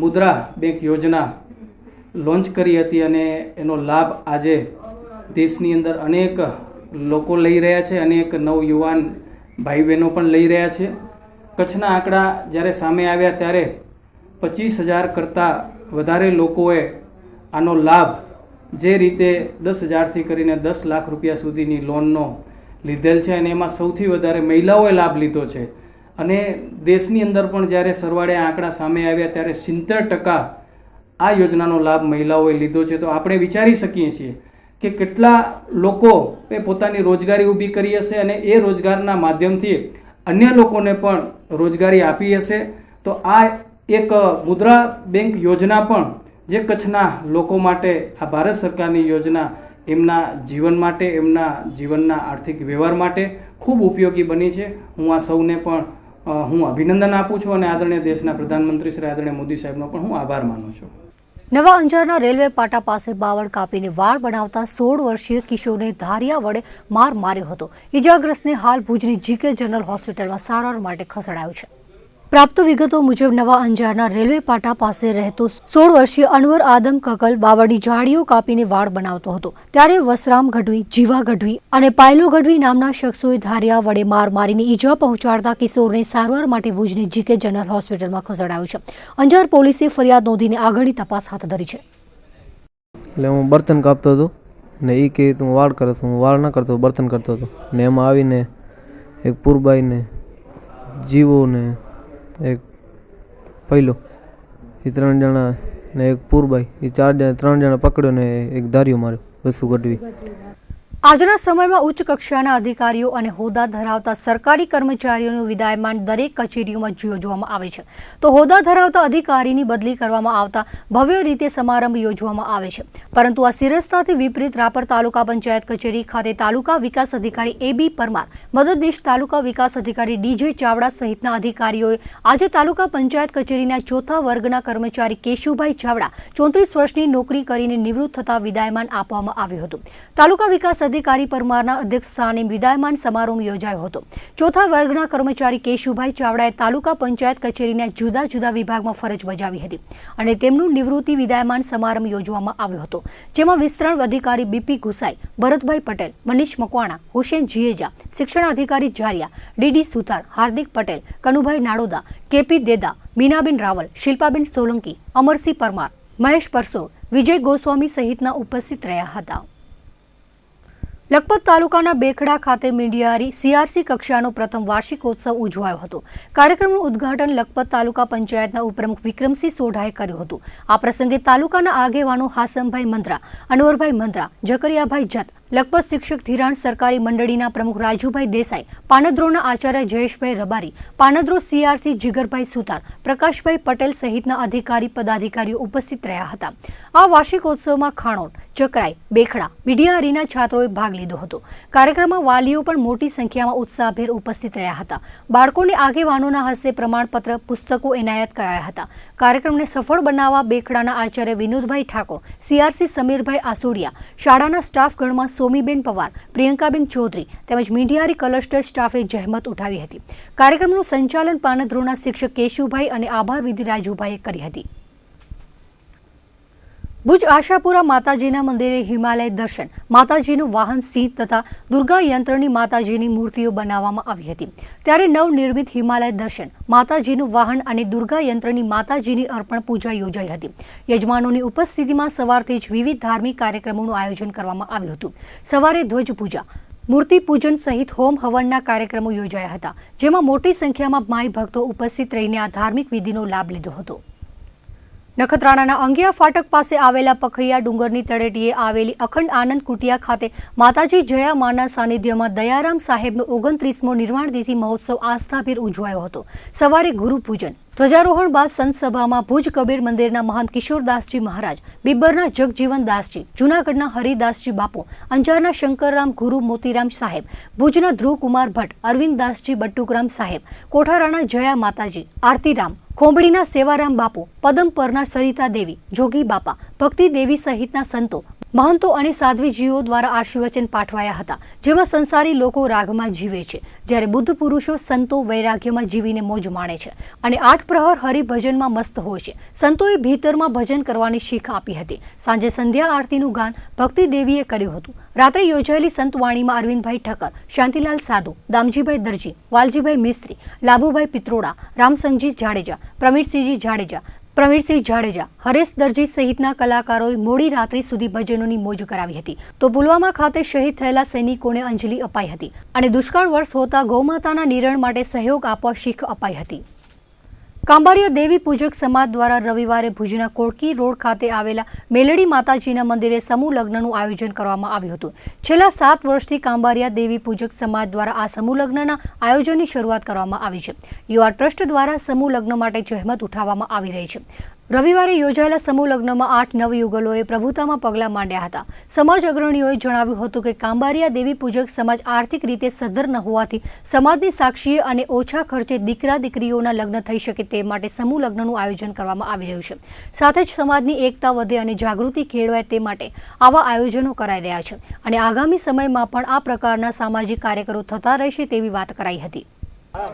મુદ્રા બેંક યોજના લોન્ચ કરી હતી અને એનો લાભ આજે દેશની અંદર અનેક લોકો લઈ રહ્યા છે, અનેક નવયુવાન ભાઈ બહેનો પણ લઈ રહ્યા છે. કચ્છના આંકડા જ્યારે સામે આવ્યા ત્યારે 25,000 કરતાં વધારે લોકોએ આનો લાભ જે રીતે 10,000થી કરીને 10 લાખ રૂપિયા સુધીની લોનનો લીધેલ છે અને એમાં સૌથી વધારે મહિલાઓએ લાભ લીધો છે. અને દેશની અંદર પણ જ્યારે સરવાળે આંકડા સામે આવ્યા ત્યારે 70% આ યોજનાનો લાભ મહિલાઓએ લીધો છે. તો આપણે વિચારી શકીએ છીએ કે કેટલા લોકો એ પોતાની રોજગારી ઊભી કરી હશે અને એ રોજગારના માધ્યમથી અન્ય લોકોને પણ રોજગારી આપી હશે. તો આ એક મુદ્રા બેંક યોજના પણ જે કચ્છના લોકો માટે આ ભારત સરકારની યોજના એમના જીવન માટે, એમના જીવનના આર્થિક વ્યવહાર માટે ખૂબ ઉપયોગી બની છે. હું આ સૌને પણ હું અભિનંદન આપું છું અને આદરણીય દેશના પ્રધાનમંત્રી શ્રી આદરણીય મોદી સાહેબનો પણ હું આભાર માનું છું. નવા અંજારના રેલવે પાટા પાસે બાવળ કાપીને વાળ બનાવતા 16 વર્ષીય કિશોરને ધારિયા વડે માર માર્યો હતો. ઇજાગ્રસ્તને હાલ ભુજની જીકે જનરલ હોસ્પિટલમાં સારવાર માટે ખસેડાયો છે. પ્રાપ્ત વિગતો મુજબ નવા અંજારના રેલવે પાટા પાસે રહેતો 16 વર્ષીય અનવર આદમ કકલ બાવળની જાળીઓ કાપીને વાળ બનાવતો હતો. ત્યારે વસરામ ગઢવી, જીવા ગઢવી અને પાયલો ગઢવી નામના શખ્સોએ ધારિયા વડે માર મારીને ઈજા પહોંચાડતા કિશોરને સારવાર માટે ભુજની જીકે જનરલ હોસ્પિટલમાં ખસેડાયો છે. અંજાર પોલીસે ફરિયાદ નોંધીને આગળની તપાસ હાથ ધરી છે. એટલે હું બર્તન કાપતો હતો ને એ કે તું વાળ કરે, હું વાળ ના કરતો, બર્તન કરતો હતો ને એમાં આવીને એક પૂરબાઈ ને જીવો ને એક પહેલો એ 3 જણા ને એક પૂરબાઈ એ 3 જણા પકડ્યો ને એક ધાર્યો માર્યો વસુ ગઢવી. આજના સમયમાં ઉચ્ચ કક્ષાના અધિકારીઓ અને હોદ્દા ધરાવતા સરકારી કર્મચારીઓનું વિદાયમાન દરેક કચેરીઓમાં યોજવામાં આવે છે. તો હોદ્દા ધરાવતા અધિકારીની બદલી કરવામાં આવતા ભવ્ય રીતે સમારંભ યોજવામાં આવે છે. પરંતુ આ સિરસ્તાથી વિપરીત રાપર તાલુકા પંચાયત કચેરી ખાતે તાલુકા વિકાસ અધિકારી AB પરમાર, મદદનીશ તાલુકા વિકાસ અધિકારી DJ ચાવડા સહિતના અધિકારીઓએ આજે તાલુકા પંચાયત કચેરીના 4થા વર્ગના કર્મચારી કેશુભાઈ ચાવડા 34 વર્ષની નોકરી કરીને નિવૃત્ત થતા વિદાયમાન આપવામાં આવ્યું હતું. તાલુકા વિકાસ અધિકારી પરમારના અધ્યક્ષસ્થાને વિદાયમાન સમારોહ યોજાયો હતો. 4થા વર્ગના કર્મચારી કેશુભાઈ ચાવડાએ તાલુકા પંચાયત કચેરીના જુદા જુદા વિભાગમાં ફરજ બજાવી હતી અને તેમનું નિવૃત્તિ વિદાયમાન સમારંભ યોજવામાં આવ્યો હતો, જેમાં વિસ્તરણ અધિકારી BP ગુસાઈ, ભરતભાઈ પટેલ, મનીષ મકવાણા, હુસેન જીએજા, શિક્ષણ અધિકારી જારિયા, DD સુતાર, હાર્દિક પટેલ, કનુભાઈ નાડોદા, KP દેદા, મીનાબેન રાવલ, શિલ્પાબેન સોલંકી, અમરસિંહ પરમાર, મહેશ પરસોડ, વિજય ગોસ્વામી સહિતના ઉપસ્થિત રહ્યા હતા. લખપત તાલુકાના બેખડા ખાતે મીડિયારી CRC કક્ષાનો પ્રથમ વાર્ષિકોત્સવ ઉજવાયો હતો. કાર્યક્રમનું ઉદ્ઘાટન લખપત તાલુકા પંચાયતના ઉપપ્રમુખ વિક્રમસિંહ સોઢાએ કર્યું હતું. આ પ્રસંગે તાલુકાના આગેવાનો હાસમભાઈ મંદ્રા, અનવરભાઈ મંદ્રા, જકરિયાભાઈ જત, લખપત શિક્ષક ધિરાણ સરકારી મંડળીના પ્રમુખ રાજુભાઈ દેસાઈ, પાનદ્રોના આચાર્ય જયેશભાઈ રબારી, પાનદ્રો CRC જીગરભાઈ સુતાર, પ્રકાશભાઈ પટેલ સહિતના અધિકારી પદાધિકારીઓ ઉપસ્થિત રહ્યા હતા. આ વાર્ષિકોત્સવમાં ખાણોટ, ચકરાઈ, બેખડા, વિડિયારીના છાત્રોએ ભાગ લીધો હતો. કાર્યક્રમમાં વાલીઓ પણ મોટી સંખ્યામાં ઉત્સાહભેર ઉપસ્થિત રહ્યા હતા. બાળકોને આગેવાનોના હસ્તે પ્રમાણપત્ર, પુસ્તકો એનાયત કરાયા હતા. કાર્યક્રમને સફળ બનાવવા બેખડાના આચાર્ય વિનોદભાઈ ઠાકોર, CRC સમીરભાઈ આસોડિયા, શાળાના સ્ટાફગણમાં સોમીબેન પવાર, પ્રિયંકાબેન ચૌધરી તેમજ મીડિયારી ક્લસ્ટર સ્ટાફે જહેમત ઉઠાવી હતી. કાર્યક્રમનું સંચાલન પાનદ્રોના શિક્ષક કેશુભાઈ અને આભાર વિધિ રાજુભાઈએ કરી હતી. ભુજ આશાપુરા માતાજીના મંદિરે હિમાલય દર્શન, માતાજીનું વાહન સિંહ તથા દુર્ગા યંત્રની માતાજીની મૂર્તિઓ બનાવવામાં આવી હતી. ત્યારે નવનિર્મિત હિમાલય દર્શન, માતાજીનું વાહન અને દુર્ગા યંત્રની માતાજીની અર્પણ પૂજા યોજાઈ હતી. યજમાનોની ઉપસ્થિતિમાં સવારથી જ વિવિધ ધાર્મિક કાર્યક્રમોનું આયોજન કરવામાં આવ્યું હતું. સવારે ધ્વજ પૂજા, મૂર્તિ પૂજન સહિત હોમ હવનના કાર્યક્રમો યોજાયા હતા, જેમાં મોટી સંખ્યામાં માઈ ભક્તો ઉપસ્થિત રહીને આ ધાર્મિક વિધિનો લાભ લીધો હતો. નખત્રાણાના અંગિયા ફાટક પાસે આવેલા પખૈયા ડુંગરની તળેટીએ આવેલી અખંડ આનંદ કુટિયા ખાતે માતાજી જયા માના સાનિધ્યમાં દયારામ સાહેબનો 29મો નિર્વાણ તિથિ મહોત્સવ આસ્થાભેર ઉજવાયો હતો. સવારે ગુરુ પૂજન, ધ્વજારોહણ બાદ સંત સભામાં ભુજ કબીર મંદિરના મહંત કિશોરદાસજી મહારાજ, બિબ્બરના જગજીવન દાસજી, જૂનાગઢના હરિદાસજી બાપુ, અંજારના શંકરરામ ગુરુ મોતીરામ સાહેબ, ભુજના ધ્રુવકુમાર ભટ્ટ, અરવિંદદાસજી બટ્ટુકરામ સાહેબ, કોઠારાના જયા માતાજી, આરતીરામ, ખોંભડીના સેવારામ બાપુ, પદમપરના સરિતા દેવી, જોગી બાપા, ભક્તિ દેવી સહિતના સંતો, મહંતો અને સાધ્વીજીઓ દ્વારા આશીર્વચન પાઠવાયા હતા. જેમાં સંસારી લોકો રાગમાં જીવે છે, જ્યારે બુદ્ધ પુરુષો સંતો વૈરાગ્યમાં જીવીને મોજ માણે છે અને 8 પ્રહર હરિભજનમાં મસ્ત હોય છે. સંતોએ ભીતરમાં ભજન કરવાની શીખ આપી હતી. સાંજે સંધ્યા આરતીનું ગાન ભક્તિ દેવીએ કર્યું હતું. રાત્રે યોજાયેલી સંતવાણીમાં અરવિંદભાઈ ઠક્કર, શાંતિલાલ સાધુ, દામજીભાઈ દરજી, વાલજીભાઈ મિસ્ત્રી, લાભુભાઈ પિત્રોડા, રામસંગજી જાડેજા, પ્રવીણસિંહજી જાડેજા, હરેશ દરજી સહિતના કલાકારોએ મોડી રાત્રિ સુધી ભજનોની મોજ કરાવી હતી. તો પુલવામા ખાતે શહીદ થયેલા સૈનિકોને અંજલિ અપાઈ હતી અને દુષ્કાળ વર્ષ હોતા ગૌમાતાના નિર્ણય માટે સહયોગ આપવા શીખ અપાઈ હતી. કાંબારિયા દેવી પૂજક સમાજ દ્વારા રવિવારે ભુજના કોડકી રોડ ખાતે આવેલા મેલડી માતાજીના મંદિરે સમૂહ લગ્નનું આયોજન કરવામાં આવ્યું હતું. છેલ્લા 7 વર્ષથી કાંબારિયા દેવી પૂજક સમાજ દ્વારા આ સમૂહ લગ્નના આયોજનની શરૂઆત કરવામાં આવી છે. યુવા ટ્રસ્ટ દ્વારા સમૂહ લગ્ન માટે જહેમત ઉઠાવવામાં આવી રહી છે. રવિવારે યોજાયેલા સમૂહ લગ્નમાં 8 નવયુગલોએ પ્રભુતામાં પગલાં માંડ્યા હતા. સમાજ અગ્રણીઓએ જણાવ્યું હતું કે કાંબારિયા દેવી પૂજક સમાજ આર્થિક રીતે સદ્ધર ન હોવાથી સમાજની સાક્ષીએ અને ઓછા ખર્ચે દીકરા દીકરીઓના લગ્ન થઈ શકે તે માટે સમૂહ લગ્નનું આયોજન કરવામાં આવી રહ્યું છે. સાથે જ સમાજની એકતા વધે અને જાગૃતિ કેળવાય તે માટે આવા આયોજનો કરાઈ રહ્યા છે અને આગામી સમયમાં પણ આ પ્રકારના સામાજિક કાર્યક્રમો થતા રહેશે તેવી વાત કરાઈ હતી.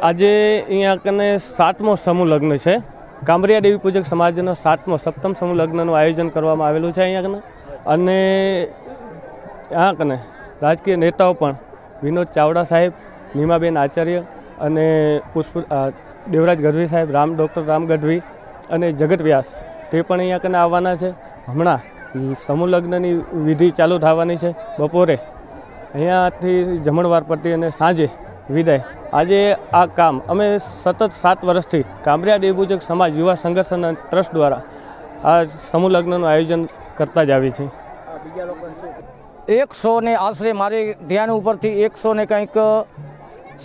આજે અહીંયા કને 7મો સમૂહ લગ્ન છે. કાંબરિયા દેવી પૂજક સમાજનો 7મો સપ્તમ સમૂહ લગ્નનું આયોજન કરવામાં આવેલું છે અહીંયા કને. અને અહીંયા કને રાજકીય નેતાઓ પણ વિનોદ ચાવડા સાહેબ, નીમાબેન આચાર્ય અને દેવરાજ ગઢવી સાહેબ, ડૉક્ટર રામ ગઢવી અને જગત વ્યાસ તે પણ અહીંયા કને આવવાના છે. હમણાં સમૂહ લગ્નની વિધિ ચાલુ થવાની છે. બપોરે અહીંયાથી જમણવાર પતી અને સાંજે વિદાય. આજે આ કામ અમે સતત 7 વર્ષથી કાંબરિયા દેવી પૂજક સમાજ યુવા સંગઠન અને ટ્રસ્ટ દ્વારા આ સમૂહ લગ્નનું આયોજન કરતા જ આવી છે. 100 ને આશરે મારે ધ્યાન ઉપરથી 100 ને કંઈક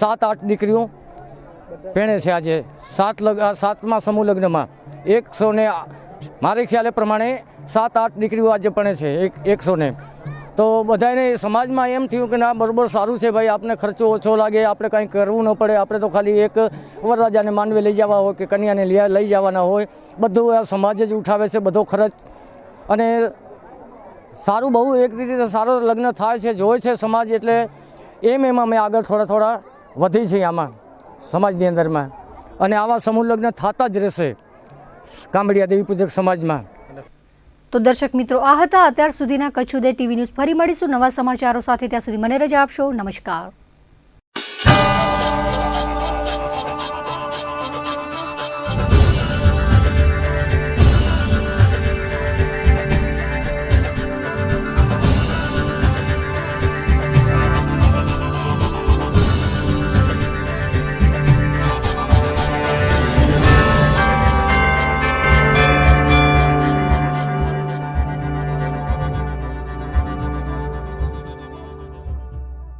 7-8 દીકરીઓ પહેણે છે. આજે 7મા સમૂહ લગ્નમાં 100 ને મારે ખ્યાલે પ્રમાણે 7-8 દીકરીઓ આજે ભણે છે 100 ને. તો બધાને સમાજમાં એમ થયું કે ના બરાબર સારું છે ભાઈ, આપણે ખર્ચો ઓછો લાગે, આપણે કંઈ કરવું ન પડે, આપણે તો ખાલી એક વરરાજાને માંડવે લઈ જવા હોય કે કન્યાને લઈ જવાના હોય, બધું આ સમાજ જ ઉઠાવે છે બધો ખર્ચ. અને સારું બહુ એક રીતે સારો લગ્ન થાય છે, જોવે છે સમાજ. એટલે એમાં અમે આગળ થોડા વધી છીએ આમાં સમાજની અંદરમાં. અને આવા સમૂહ લગ્ન થતા જ રહેશે કાંબરિયા દેવી પૂજક સમાજમાં. તો દર્શક મિત્રો, આ હતા અત્યાર સુધીના કચ્છ ઉદય ટીવી ન્યૂઝ. ફરી મળીશું નવા સમાચારો સાથે. ત્યાં સુધી મને રજા આપશો. નમસ્કાર.